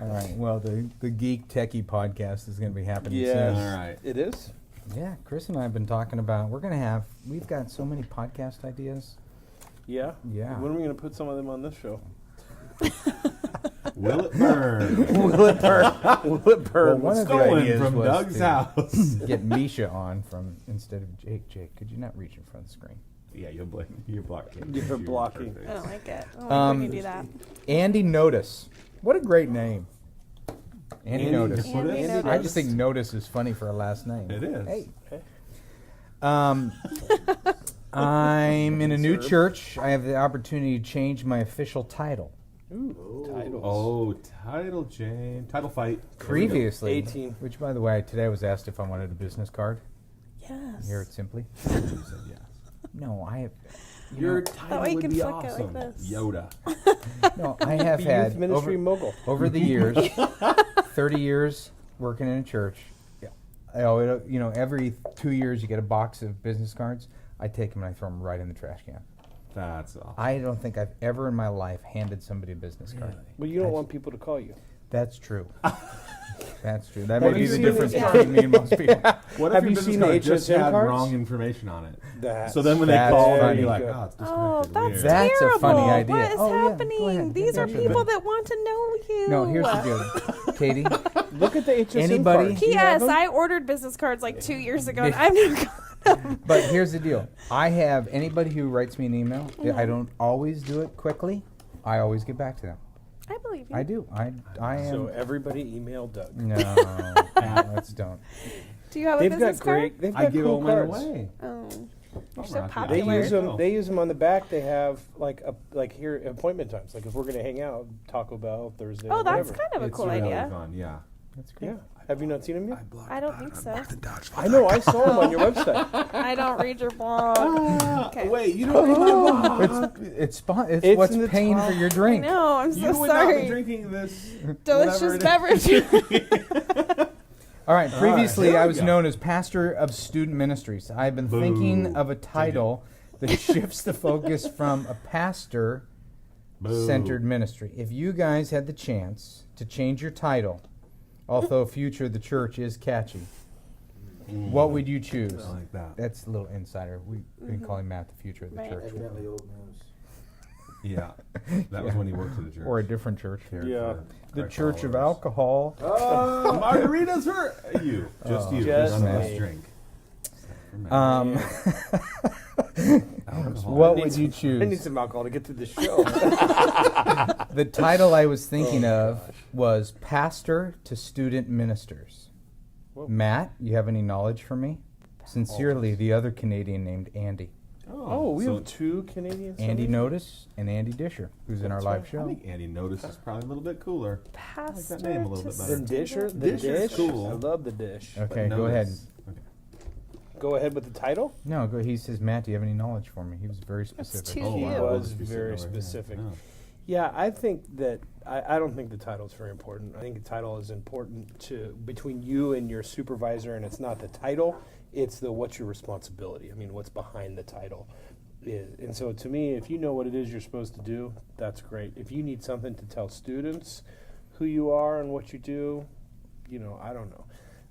All right. Well, the Geek Techie podcast is going to be happening Yes. soon. All right. It is? Yeah, Chris and I have been talking about. We've got so many podcast ideas. Yeah? Yeah. When are we going to put some of them on this show? Will it burn? Will it burn? Will it burn? One of the Stolen ideas from was Doug's to house. get Misha on from instead of Jake. Jake, could you not reach in front of the screen? Yeah, you're blocking. You're blocking. I don't like it. I don't like when you do that. Andy Notice. What a great name. Andy Notice. Andy Andy Notice. I just think Notice is funny for a last name. It is. Hey. I'm in a new church. I have the opportunity to change my official title. Titles. Oh, title change. Title fight. Previously, 18. which by the way, today I was asked if I wanted a business card. Yes. Here at Simply. You said yes. No, I have. Your That title way you would can be flick it like awesome. this. Yoda. No, I have Be had youth ministry mogul. over the years, 30 years working in a church. Every 2 years you get a box of business cards. I take them and I throw them right in the trash can. That's awesome. I don't think I've ever in my life handed somebody a business card. Well, you don't want people to call you. That's true. That's true. That Have may be you the seen difference the- between me and most people. What Have if your you business seen the card just HSN had cards? wrong information on it? That's So then when they That's call, funny. you'd be like, Good. oh, it's Oh, disconnected. that's Weird. That's a terrible. funny idea. What is Oh, yeah, go happening? ahead. These Get are that shit people done. that want to know you. No, here's the deal, Katie. Look at the HSN Anybody- cards. Do you have P.S. them? I ordered business cards like 2 years ago, and I've never got them. But here's the deal. I have anybody who writes me an email. I don't always do it quickly. I always get back to them. I believe you. I do. I am. So everybody email Doug. No, let's don't. Do you have a They've business got great. card? They've got I give cool all mine cards. away. Oh, you're so Rocky. They popular. use them. Oh. They use them on the back. They have like here appointment times. Like if we're gonna hang out, Taco Bell Thursday. Oh, or that's whatever. kind of a It's cool really idea. fun, yeah. That's great. Yeah. Have you not seen them yet? I don't think so. I know. I saw them on your website. I don't read your blog. Okay. Wait, you don't read my blog. It's It's what's in the paying for top. your I drink. know. I'm so You would not be sorry. drinking this Delicious whatever it is. beverage. All right. Previously, here I we was go. known as pastor of student ministries. I've been Boo. thinking of a title that shifts the focus from a pastor-centered ministry. If you guys had the chance to change your title, although future of the church is catchy, what would you choose? I like that. That's a little insider. We've been calling Matt the future of the Right. church, Evidently old news. Yeah, that was when he worked at the church. or a different church. Yeah. The Christ Church of followers. Alcohol. Oh, margaritas for you. Just you. Just None of us me. drink. For me. Alcohol. What I need would some- you I need choose? some alcohol to get through the show. The title I was thinking of was Pastor to Student Ministers. Whoa. Matt, you have any knowledge for me? Sincerely, the other Canadian named Andy. Oh, we so have two Canadians. Andy Notice and Andy Disher, who's in our live I show. think Andy Notice is probably a little bit cooler. Pastor that name a little to bit better. The Disher. The Dish is dish. cool. I love the dish. Okay, But go ahead. Notice- Okay. go ahead with the title? No, he says, Matt, do you have any knowledge for me? He was very specific. too Oh, He wow. was Specific very over here. specific. No. Yeah, I think that I don't think the title is very important. I think the title is important to between you and your supervisor, and it's not the title; it's the what's your responsibility. I mean, what's behind the title. And so, to me, if you know what it is you're supposed to do, that's great. If you need something to tell students who you are and what you do, I don't know.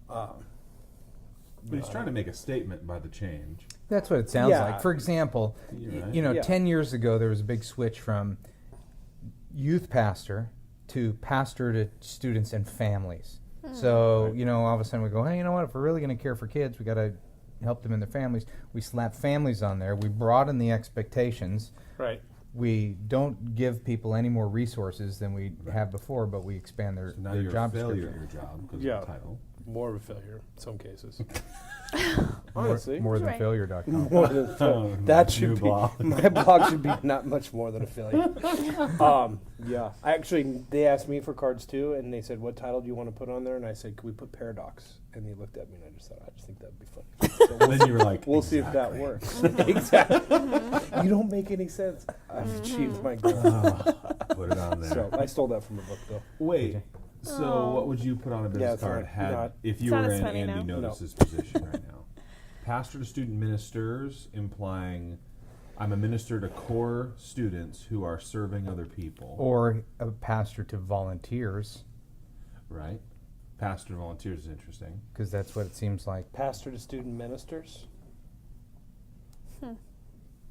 But he's trying to make a statement by the change. That's what it sounds Yeah. like. For example, You're right. Yeah. 10 years ago, there was a big switch from youth pastor to pastor to students and families. So, all of a sudden we go, hey, you know what? If we're really going to care for kids, we got to help them in their families. We slap families on there. We broaden the expectations. Right. We don't give people any more resources than we have before, but we expand their, So now their you're job a failure description. at your job because Yeah. of the title. More of a failure in some cases. More, Honestly. more than Right. failure.com. More than that should New be blog. my blog should be not much more than a failure. Yeah, they asked me for cards too, and they said, "What title do you want to put on there?" And I said, "Can we put Paradox?" And they looked at me, and I just think that'd be funny. So Then you were like, we'll see if that works. Exactly. You don't make any sense. I've achieved my goal. put it on there. So I stole that from a book, though. Wait. So what would you put on a business it's card not- if you It's not were as in funny Andy now. Notice's position right now? Pastor to student ministers, implying I'm a minister to core students who are serving other people. Or a pastor to volunteers, Right? Pastor to volunteers is interesting. because that's what it seems like. Pastor to student ministers.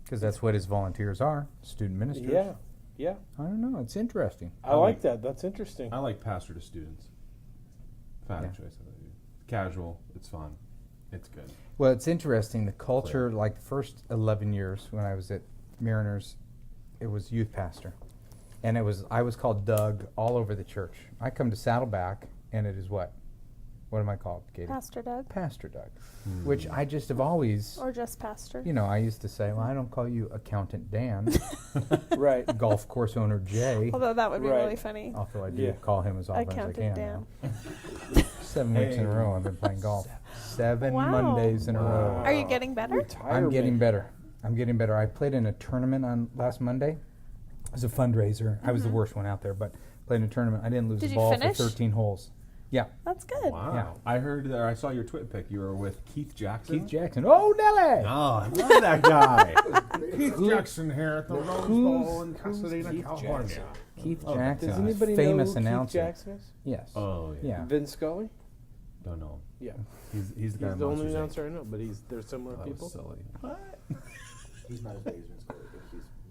Because that's what his volunteers are, student ministers. Yeah. I don't know. It's interesting. I like that. That's interesting. I like pastor to students. If I had a Yeah. choice. Casual. It's fun. It's good. Well, it's interesting. The culture, like the first 11 years when I was at Mariners, it was youth pastor. And I was called Doug all over the church. I come to Saddleback, and it is what? What am I called, Katie? Pastor Doug, Pastor Doug. Which I just have always, or just pastor. I used to say, well, I don't call you Accountant Dan, Right. golf course owner Jay. Although that would be Right. really funny. Although I do Yeah. call him as often as I Accountant can. Dan. now. 7 weeks in a row I've been playing golf. 7 Wow. Mondays in a row. Are you getting better? I'm getting better. I played in a tournament on last Monday. It was a fundraiser. I was the worst one out there, but played in a tournament. I didn't lose Did the you ball finish? for 13 holes. Yeah. That's good. Wow. Yeah. I heard that I saw your twit pic. You were with Keith Jackson. Keith Jackson. Oh, Nelly! Oh, I love that guy. Keith Jackson here at the Rose Bowl in Pasadena, Keith California. Jackson? Keith Jackson, Does a anybody famous know who announcer. Keith Jackson is? Yes. Oh, yeah. Yeah. Vin Scully? Don't know. Yeah. He's the guy He's on the only Monsters, Inc. announcer I know, but they're similar That was people. silly. He's not as big as Vince Scully,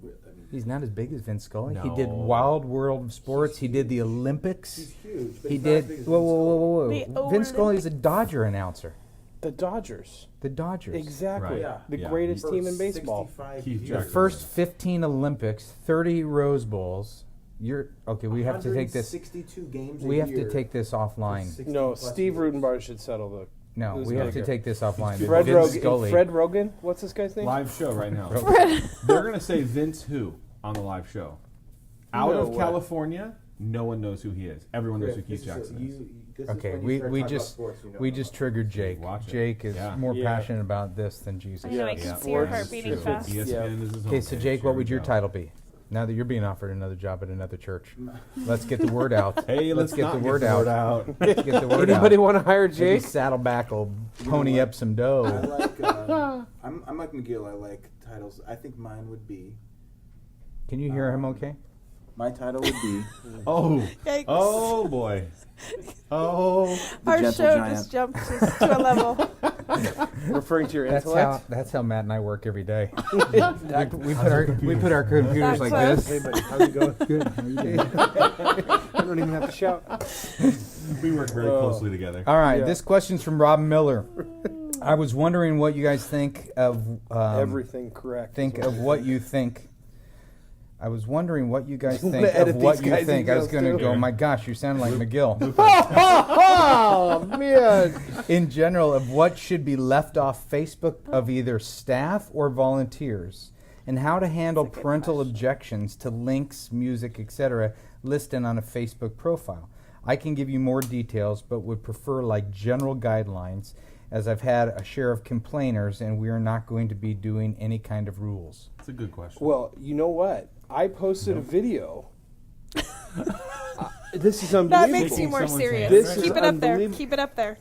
but He's not as big as Vince Scully. He did No. Wild World of Sports. He did the Olympics. he's huge. But He he's not as did. big as Whoa, Vince whoa, Scully. whoa, whoa, The whoa! Vince Scully is a Olympic- Dodger announcer. The Dodgers. The Dodgers. Exactly. Right. Yeah. The Yeah. greatest For team in baseball. 65 Keith years. The Jackson. first 15 Olympics, 30 Rose Bowls. You're okay. We have to take this. 162 games We a have to year take this for offline. 60 No, plus Steve years. Rudenbar should settle the. No, Who's we have to bigger? take this offline. Fred Fred Vince Rogan. Scully. Fred Rogan. What's this guy's name? Live show right now. Rogan. They're going to say Vince who on the live show. Out No of way. California, no one knows who he is. Everyone knows who Griff, Keith this is Jackson a- is. this is Okay, when you we start we talking about just sports, you know we about just it. triggered Jake. Watch it. Jake is Yeah. more Yeah. passionate about this than Jesus. I know, I Yeah. can see your heart Sports beating is true. fast. ESPN is his Okay, own so page. Jake, Here what we would your go. title be? Now that you're being offered another job at another church, let's get the word out. Hey, let's get not the get word the out. word out. Let's get the word Anybody out. want to hire Maybe Jake? Saddleback will pony up some I dough. like. I'm like McGill. I like titles. I think mine would be. Can you hear him? Okay. My title would be. Oh, Yikes. oh boy. Oh, Our Gentle show Giant. just jumped to a level. Referring to your That's intellect. how Matt and I work every day. we put our computers That like close. this. Hey, buddy, how's it going? Good. How you doing? I don't even have to shout. we work very closely together. All right. Yeah. This question's from Rob Miller. I was wondering what you guys think of Everything correct. think is of what you think. I was wondering what you guys You think wanna of edit what these you guys' think. I was emails going to too? go, my gosh, you sound like McGill. Oh man! In general, of what should be left off Facebook of either staff or volunteers, and how to handle parental objections to links, music, etc. listed on a Facebook profile. I can give you more details, but would prefer like general guidelines. as I've had a share of complainers, and we are not going to be doing any kind of rules. That's a good question. Well, you know what? I posted a video. This is unbelievable. That makes you more Someone's serious. hand. This is Keep it up there. unbelievable. Keep it up there.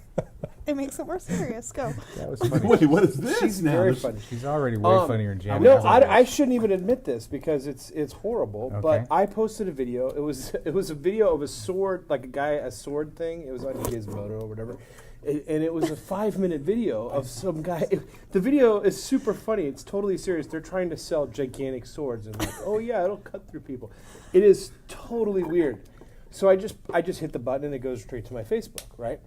It makes it more serious. Go. That was funny. Wait, what is this She's now? very This- funny. She's already way funnier than Jan. No, I shouldn't even admit this because it's horrible. Okay. But I posted a video. It was a video of a sword, like a sword thing. It was on Gizmodo or whatever, and it was a 5-minute video of some guy. The video is super funny. It's totally serious. They're trying to sell gigantic swords and like, oh yeah, it'll cut through people. It is totally weird. So I just hit the button and it goes straight to my Facebook, right?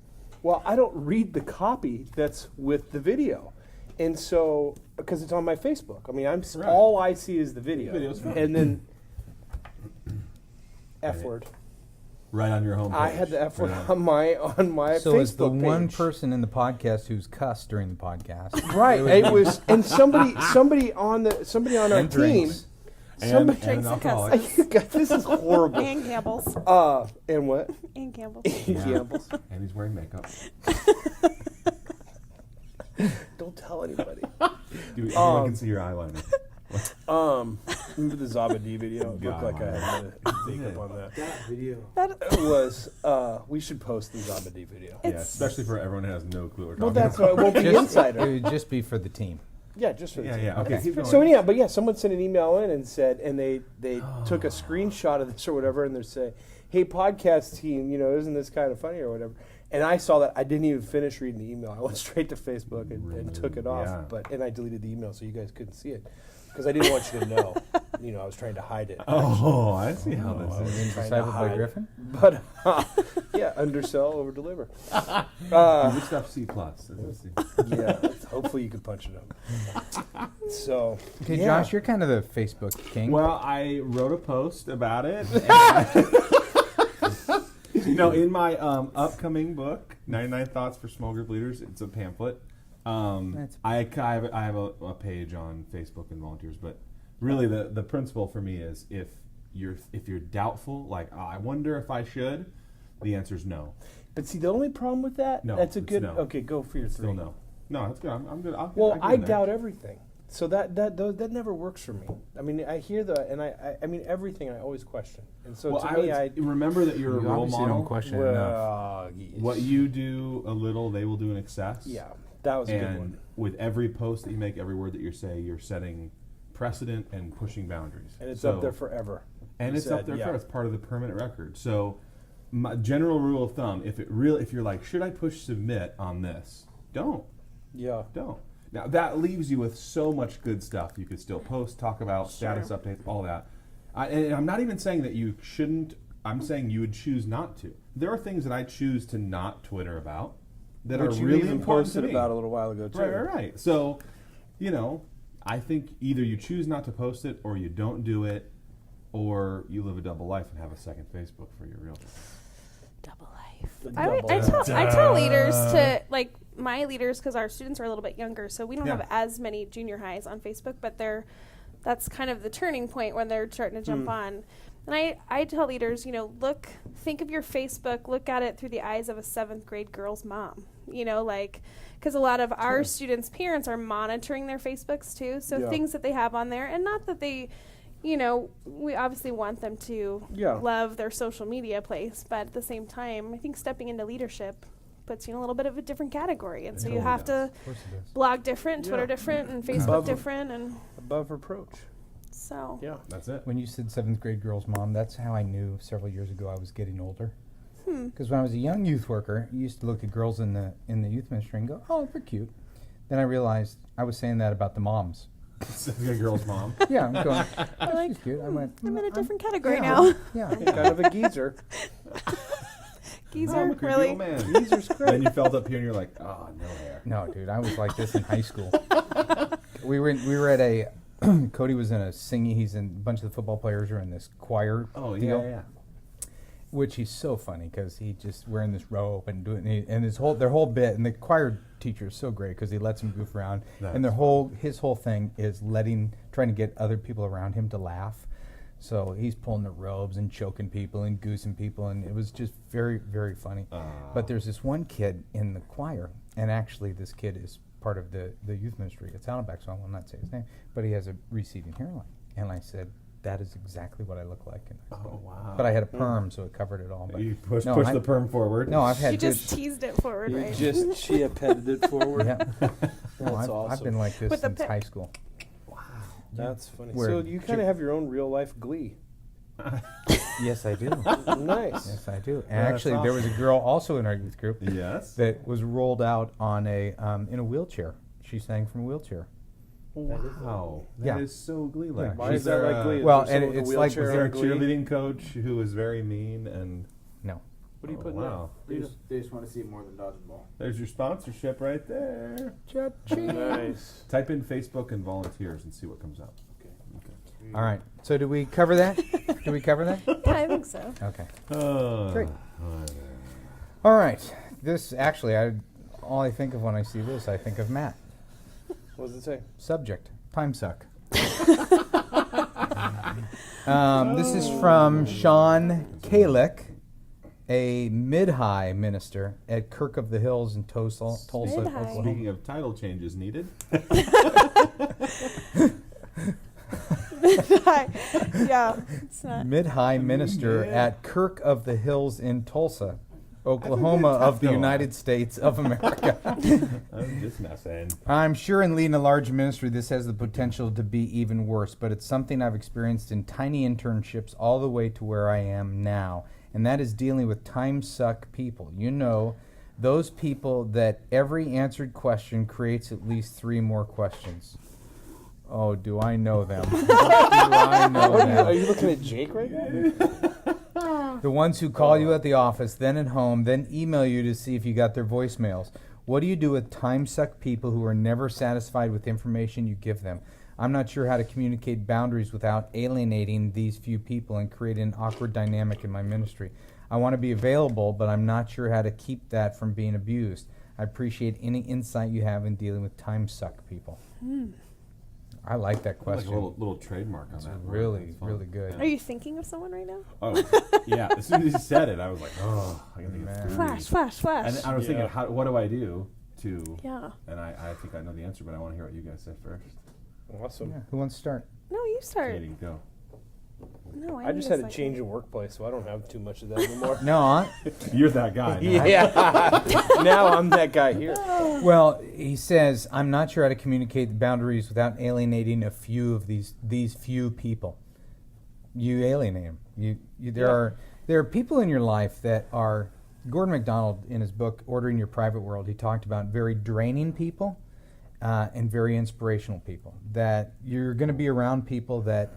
Well, I don't read the copy that's with the video. And so, because it's on my Facebook. I mean, Right. all I see is the video. Video's fine. And then, F word. Right on your home. I had the F word on my So Facebook as the page. one person in the podcast who's cussed during the podcast. Right. It was, and somebody on our And team. drinks. Somebody, Drinks and alcoholic. You guys, this is horrible. And Campbell's. And what? And Campbell's. Campbell's. And he's wearing makeup. Don't tell anybody. Dude, everyone can see your eyeliner. Remember the Zabadi video? It looked God. like I had makeup on that. That video. It was. We should post the Zabadi video. Yeah, especially for everyone who has no clue what we're Well, talking that's about. why it won't be Just, insider. it would just be for the team. Yeah, just for the Yeah, team. yeah. Okay, keep going. So anyhow, but yeah, someone sent an email in and said, and they took a screenshot of this or whatever, and they're saying, "Hey, podcast team, isn't this kind of funny or whatever?" And I saw that. I didn't even finish reading the email. I went straight to Facebook and took it off. Yeah. And I deleted the email so you guys couldn't see it because I didn't want you to know. I was trying to hide it. Oh, I see how this is. Trying to Discipled by hide. Griffin? But yeah, undersell, over deliver. Good stuff, C+. That's a C. Yeah, hopefully you can punch it up. So, Okay, yeah. Josh, you're kind of the Facebook king. Well, I wrote a post about it. No, in my upcoming book, 99 Thoughts for Small Group Leaders, it's a pamphlet. That's- I have a page on Facebook and volunteers, but really the principle for me is if you're doubtful, like I wonder if I should, the answer is no. But see, the only problem with that, No, that's a it's good. no. Okay, go for your Still three. no. No, that's good. I'm good. Well, get I in there. doubt everything. So that never works for me. I mean, I hear and I mean everything I always question. And so Well, to I me, would remember that you're a You role obviously model. don't question it enough. well, What you do a little, they will do in excess. yeah, that was a good And one. with every post that you make, every word that you say, you're setting precedent and pushing boundaries. And it's So- up there forever. And You it's up said, there yeah. forever. It's part of the permanent record. So, my general rule of thumb: if you're like, should I push submit on this? Don't. Yeah. Now that leaves you with so much good stuff. You could still post, talk about, status updates, all that. And I'm not even saying that you shouldn't. I'm saying you would choose not to. There are things that I choose to not Twitter about that Which are you really even important posted to me. about a little while ago too. Right. So, I think either you choose not to post it, or you don't do it, or you live a double life and have a second Facebook for your real life. Double life. Double I tell leaders to, like, my leaders, because our students are a little bit younger, so we don't Yeah. have as many junior highs on Facebook, but that's kind of the turning point when they're starting to jump on. And I tell leaders, think of your Facebook, look at it through the eyes of a 7th grade girl's mom, because a lot of our students' parents are monitoring their Facebooks too. So Yeah. things that they have on there, and not that they, we obviously want them to Yeah. love their social media place, but at the same time, I think stepping into leadership puts you in a little bit of a different category. And so you totally have to Of course it is. blog different, Twitter Yeah. different, and Facebook Above- different, and Above reproach. so. Yeah. That's it. When you said 7th grade girl's mom, that's how I knew several years ago I was getting older. Hmm. Because when I was a young youth worker, you used to look at girls in the youth ministry and go, "Oh, they're cute." Then I realized I was saying that about the moms. Your girl's mom. Yeah, I'm going, "Oh, like, she's cute." I went, I'm in a "Mm, different category yeah, now. Yeah. Kind of a geezer. Geezer, I'm a creepy really? old man. Geezer's great. Then you felt up here and you're like, oh, no hair. No, dude, I was like this in high school. we were at a Cody was in a singing. He's in a bunch of the football players are in this choir. Oh, deal, yeah. Which he's so funny because he just wearing this robe and doing and their whole bit, and the choir teacher is so great because he lets him goof around, and his whole thing is trying to get other people around him to laugh. So he's pulling the robes and choking people and goosing people, and it was just very, very funny. But there's this one kid in the choir, and actually this kid is part of the youth ministry at Saddleback, so I will not say his name, but he has a receding hairline. And I said, that is exactly what I look like. And Oh, wow. but I had a perm, so it covered it all. But You push no, push I- the perm forward. No, I've had You good. just teased it forward, You right? just Chia petted it forward. Yeah. No, That's I've awesome. been like this With the since pick. high school. That's funny. Where So you kind of have your own real life Glee. Yes, I do. Nice. Yes, I do. And That's actually, there was a girl also in our youth group Yes. that was rolled out on a in a wheelchair. She sang from a wheelchair. Wow. That Yeah. is so Glee-like. Yeah. Why Was is that there like Glee? Is well, there and someone with a it's like- wheelchair Was there a on Glee? cheerleading coach who was very mean and? No. What are you Oh, putting wow. They just want to see more than dodgeball. There's your sponsorship right there. Nice. Type in Facebook and volunteers and see what comes up. All right. So did we cover that? Did we cover that? Yeah, I think so. Okay. Great. All right. This actually, all I think of when I see this, I think of Matt. What does it say? Subject: time suck. This is from Sean Kalick, a mid-high minister at Kirk of the Hills in Tulsa, Mid-high. Oklahoma. Speaking of title changes needed. Yeah, it's not. Mid-high minister at Kirk of the Hills in Tulsa, Oklahoma of the though. United States of America. I'm just messing. I'm sure in leading a large ministry, this has the potential to be even worse, but it's something I've experienced in tiny internships all the way to where I am now, and that is dealing with time suck people. You know, those people that every answered question creates at least 3 more questions. Oh, do I know them? Do I know Are them? you looking at Jake right now? The ones who call you at the office, then at home, then email you to see if you got their voicemails. What do you do with time-suck people who are never satisfied with information you give them? I'm not sure how to communicate boundaries without alienating these few people and create an awkward dynamic in my ministry. I want to be available, but I'm not sure how to keep that from being abused. I appreciate any insight you have in dealing with time-suck people. I like that Like a question. little trademark on that. word. Really, That's fun. really good. Are you thinking of someone right now? Oh, yeah. As soon as you said it, I was like, oh, I can think of Man. 3. Flash, flash, flash. And I was thinking, what do I do to? Yeah. And I think I know the answer, but I want to hear what you guys say first. Awesome. Yeah, who wants to start? No, you start. Katie, go. No, I just had a change of workplace, so I don't have too much of that anymore. No, You're that guy. Now. Yeah. Now I'm that guy here. well, he says, I'm not sure how to communicate the boundaries without alienating a few of these few people. You alienate them. There are people in your life that are. Gordon MacDonald, in his book Ordering Your Private World, he talked about very draining people and very inspirational people. That you're going to be around people that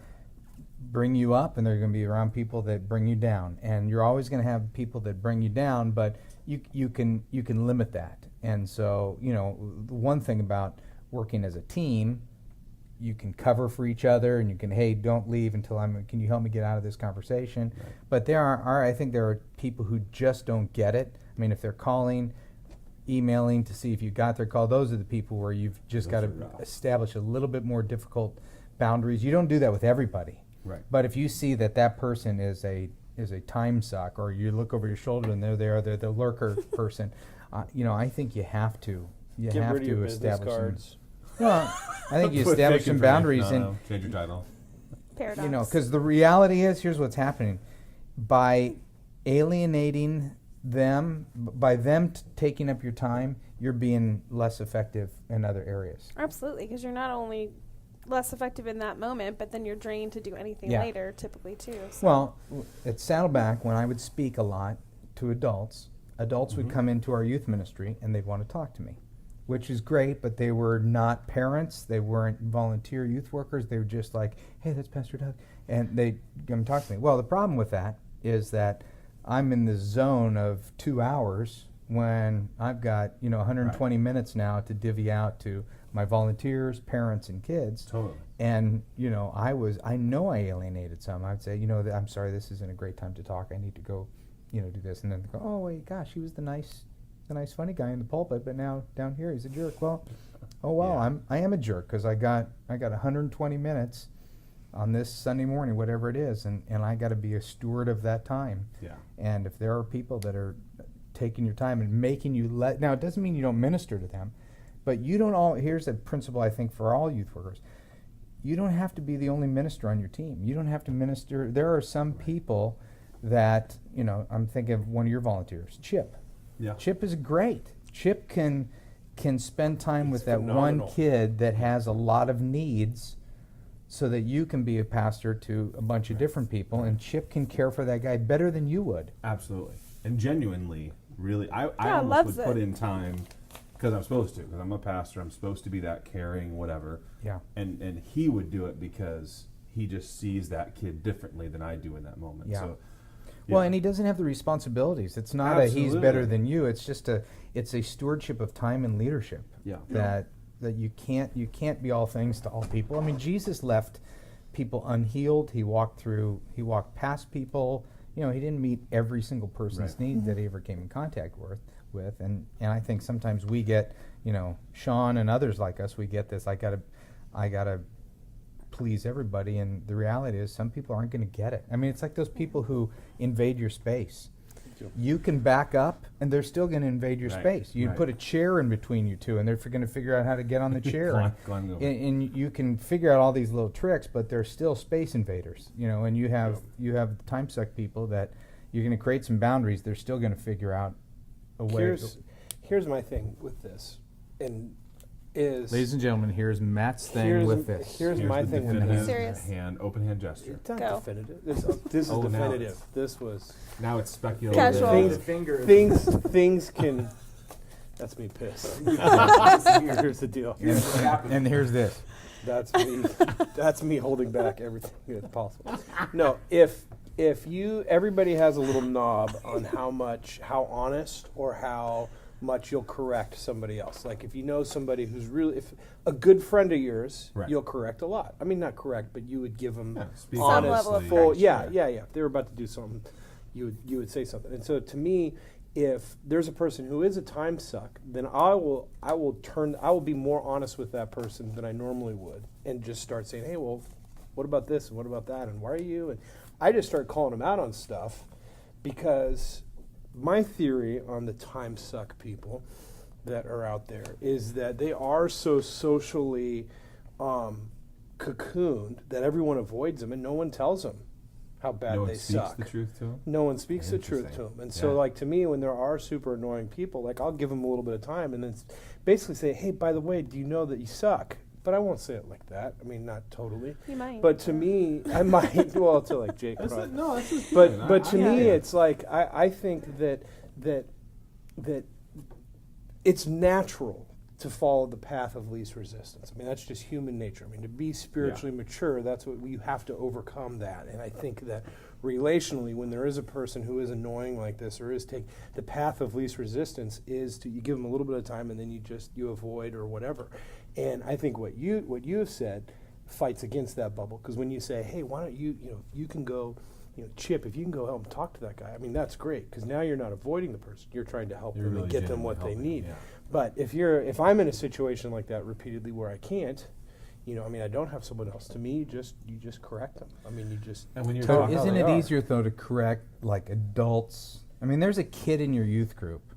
bring you up, and they're going to be around people that bring you down. And you're always going to have people that bring you down, but you can limit that. And so, the one thing about working as a team, you can cover for each other, and you can, hey, don't leave until can you help me get out of this conversation? Right. But I think there are people who just don't get it. I mean, if they're calling, emailing to see if you got their call, those are the people where you've just got to establish a little bit more difficult boundaries. You don't do that with everybody. Right. But if you see that person is a time suck, or you look over your shoulder and they're the lurker person, I think you have to Get rid of your business establish cards. Well, I think you Put establish fake some information boundaries, on and them. Change your title. Paradox. because the reality is, here's what's happening: by alienating them, by them taking up your time, you're being less effective in other areas. Absolutely, because you're not only less effective in that moment, but then you're drained to do anything Yeah. later, typically too. So. Well, at Saddleback, when I would speak a lot to adults would come into our youth ministry and they'd want to talk to me, which is great, but they were not parents. They weren't volunteer youth workers. They were just like, hey, that's Pastor Doug. And they'd come talk to me. Well, the problem with that is that I'm in the zone of 2 hours when I've got, 120 minutes now to divvy out to my volunteers, parents, and kids. Totally. And, I know I alienated some. I'd say, I'm sorry, this isn't a great time to talk. I need to go, do this. And then they go, oh, wait, gosh, he was the nice, funny guy in the pulpit, but now down here he's a jerk. Well, I am a jerk because I got 120 minutes on this Sunday morning, whatever it is, and I got to be a steward of that time. Yeah. And if there are people that are taking your time and making you now it doesn't mean you don't minister to them, but you don't all, here's a principle I think for all youth workers. You don't have to be the only minister on your team. You don't have to minister. There are some people that, I'm thinking of one of your volunteers, Chip. Yeah. Chip is great. Chip can spend time with that phenomenal. one kid that has a lot of needs so that you can be a pastor to a bunch of different people, and Chip can care for that guy better than you would. Absolutely. And genuinely, really, I Yeah, almost loves would put it. in time because I'm supposed to, because I'm a pastor. I'm supposed to be that caring, whatever. Yeah. And he would do it because he just sees that kid differently than I do in that moment. Yeah. So, Well, yeah. and he doesn't have the responsibilities. It's not a he's Absolutely. better than you. It's just it's a stewardship of time and leadership. Yeah. That you can't be all things to all people. I mean, Jesus left people unhealed. He walked past people. He didn't meet every single person's Right. need that he ever came in contact with. And I think sometimes we get, Sean and others like us, we get this, I gotta please everybody, and the reality is some people aren't going to get it. I mean, it's like those people who invade your space. You can back up, and they're still going to invade your Right, space. You right. put a chair in between you two, and they're going to figure out how to get on the chair. Climb over. And you can figure out all these little tricks, but they're still space invaders. And you have time suck people that you're going to create some boundaries. They're still going to figure out a way. Here's my thing with this, and is Ladies and gentlemen, here's Matt's thing here's, with this. Here's my the thing with definitive this. Serious. open hand gesture. It's not Go. definitive. This is Oh, now definitive. it's- This was Now it's speculative. Casual. things can. That's me pissed. Here's the deal. And here's this. That's me holding back everything that's possible. No, if everybody has a little knob on how honest or how much you'll correct somebody else. Like if you know somebody who's really, if a good friend of yours, Right. you'll correct a lot. I mean, not correct, but you would give them speak Some honest, level of full. correction. Yeah. If they were about to do something, you would say something. And so to me, if there's a person who is a time suck, then I will be more honest with that person than I normally would, and just start saying, hey, well, what about this and what about that and why are you? And I just start calling them out on stuff, because my theory on the time suck people that are out there is that they are so socially cocooned that everyone avoids them and no one tells them how bad No one they speaks suck. the truth to him. No one speaks the truth to Interesting. them. And so, Yeah. like, to me, when there are super annoying people, like, I'll give them a little bit of time and then basically say, hey, by the way, do you know that you suck? But I won't say it like that. I mean, not totally. You might. But to me, I might. Well, to like Jake. That's probably. no, that's just But to me, yeah. it's like I think that it's natural to follow the path of least resistance. I mean, that's just human nature. I mean, to be spiritually mature, that's what you have to overcome that. And I think that relationally, when there is a person who is annoying like this, or is the path of least resistance is to you give them a little bit of time and then you avoid or whatever. And I think what you have said fights against that bubble, because when you say, hey, why don't you can go. Chip, if you can go help him talk to that guy, I mean, that's great, because now you're not avoiding the person. You're trying to help You're them really and get them genuinely what they helping, need. yeah. But if I'm in a situation like that repeatedly where I can't, I mean, I don't have someone else. To me, you just correct them. I mean, you just. And when you're So talking- isn't they it are. easier, though, to correct, like, adults? I mean, there's a kid in your youth group,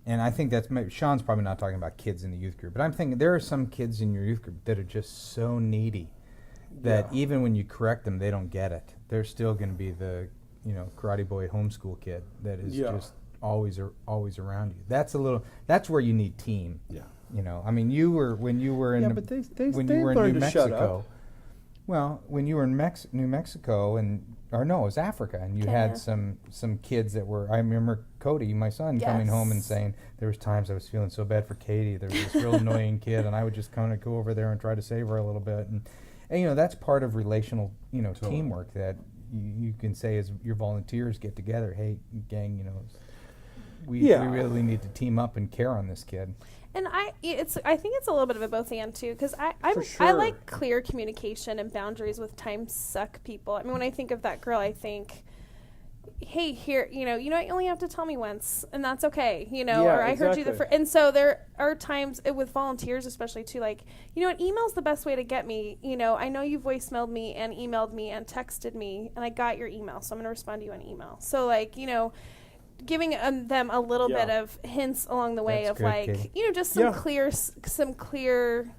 and I think Sean's probably not talking about kids in the youth group, but I'm thinking there are some kids in your youth group that are just so needy that Yeah. even when you correct them, they don't get it. They're still going to be the, karate boy homeschool kid that is Yeah. just always around you. That's where you need team. Yeah. I mean, when you were in Yeah, the- but they when you were in learned New to shut Mexico. up. Well, when you were in New Mexico, it was Africa, and you had Kenya. some kids that were. I remember Cody, my son, coming home and Yes. saying there was times I was feeling so bad for Katie. There was this real annoying kid, and I would just kind of go over there and try to save her a little bit, and that's part of relational Totally. teamwork that you can say as your volunteers get together. Hey, gang, we really need to team up and care on this kid. And I think it's a little bit of a both and too, because I sure. like clear communication and boundaries with time suck people. I mean, when I think of that girl, I think, hey, here, you only have to tell me once, and that's okay, Yeah, or I heard you exactly. and so there are times with volunteers, especially too, like, email's the best way to get me. I know you voicemailed me and emailed me and texted me, and I got your email, so I'm going to respond to you on email. So, like, giving them a little Yeah. bit of hints along the way That's of good, like, Katie. you know, just some Yeah. clear,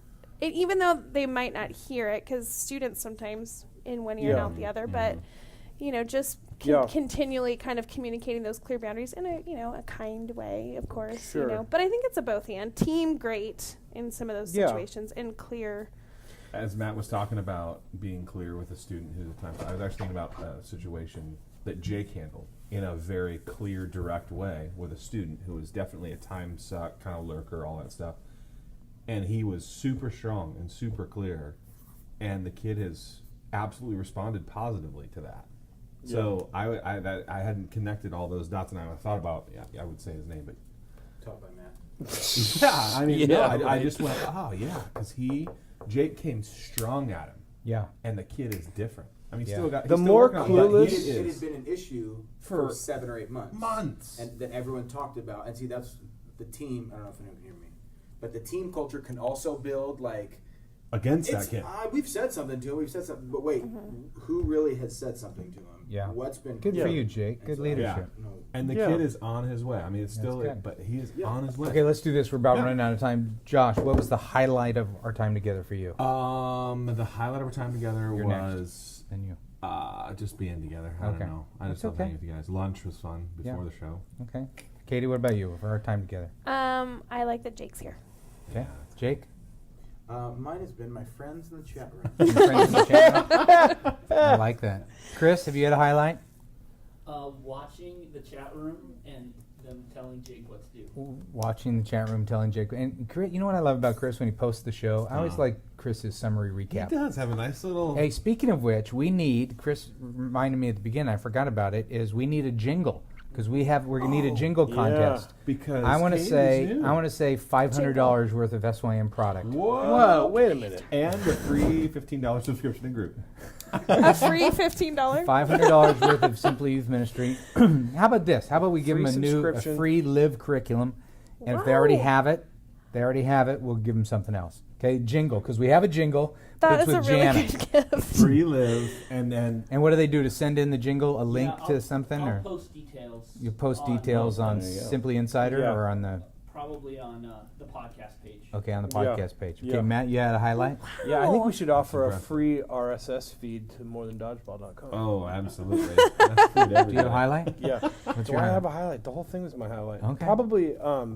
even though they might not hear it, because students sometimes in one ear and Yeah. out the other, but you know, just Yeah. continually kind of communicating those clear boundaries in a, you know, a kind way, of course, Sure. you know. But I think it's a both and. Team great in some of those Yeah. situations, and clear. As Matt was talking about being clear with a student who's a time, I was actually thinking about a situation that Jake handled in a very clear, direct way with a student who was definitely a time suck, kind of lurker, all that stuff. And he was super strong and super clear, and the kid has absolutely responded positively to that. So I hadn't connected all those dots, and I thought about, I would say his name, but Taught by Matt. yeah, I mean, Yeah, I right. just went, oh yeah, because Jake came strong at him, Yeah. and the kid is different. I mean, Yeah. still got The he's still more working on it, but clueless- he It is had been an issue For for 7 or 8 months. months. And that everyone talked about. And see, that's the team. I don't know if anyone can hear me. But the team culture can also build, like, against it's, that kid. we've said something to him. We've said something. But wait, who really has said something to him? Yeah. What's been Good for Yeah. you, Jake. And Good so- leadership. No. And the Yeah. kid is on his way. I mean, it's still, good. but he is Yeah. on his way. Okay, let's do this. We're about Yeah. running out of time. Josh, what was the highlight of our time together for you? The highlight of our time together You're was And you. just being together. I Okay. don't know. I just That's love okay. hanging with you guys. Lunch was fun before Yeah. the show. Okay. Katie, what about you for our time together? I like that Jake's here. Okay. Jake? Mine has been my friends in the chat room. Your friends in the chat room? I like that. Chris, have you had a highlight? Watching the chat room and them telling Jake what to do. Watching the chat room, telling Jake. And Chris, you know what I love about Chris when he posts the show? I always like Chris's summary recap. He does have a nice little. Hey, speaking of which, Chris reminded me at the beginning, I forgot about it, is we need a jingle. Because we're going to need a jingle yeah. contest. Because I want to Katie's new. say $500 worth of SYM product. Whoa, wait a minute. And a free $15 subscription to group. A free $15. $500 worth of Simply Youth Ministry. How about this? How about we give Free them a subscription. free live curriculum, and if they already Wow. have it, we'll give them something else. Okay, jingle, because we have a jingle. That it's is a with really Janet. good gift. Free live, and then And what do they do to send in the jingle? A link Yeah, to I'll- something, I'll or post details. you post details on There you go. Simply Insider Yeah. or on the Probably on the podcast page. on the Yeah. podcast page. Okay, Yeah. Matt, you had a highlight. Yeah, I think we should offer a impressive. free RSS feed to morethandodgeball.com. oh, absolutely. That's food every Do you have a day. highlight? Yeah. What's Do your I have highlight? a highlight? The whole thing was my highlight. Okay. Probably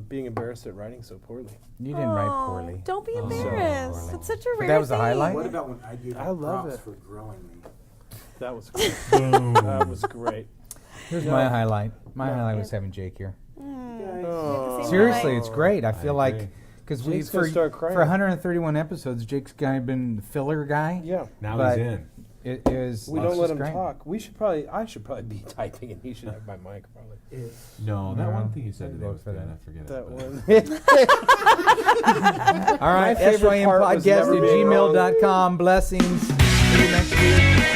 being embarrassed at writing so poorly. You didn't write Oh, poorly. Don't be Oh, embarrassed. poorly. It's such a But rare that was the thing. highlight? What about when I give I love props it. for growing me? That was great. That was great. Here's No. my highlight. My No. highlight was having Jake here. Oh. Seriously, it's great. I feel agree. like because Jake's gonna start crying. for 131 episodes, Jake's kind of been the filler guy. Yeah. Now But- he's in. It is. We it's don't let just him great. talk. I should probably be typing and he should have my mic probably. No, that No. one thing he said today Vote was for good. that. I forget That it. but- one. All right, My favorite part was SYMpodcast never at being wrong. gmail.com. Blessings. See you next week.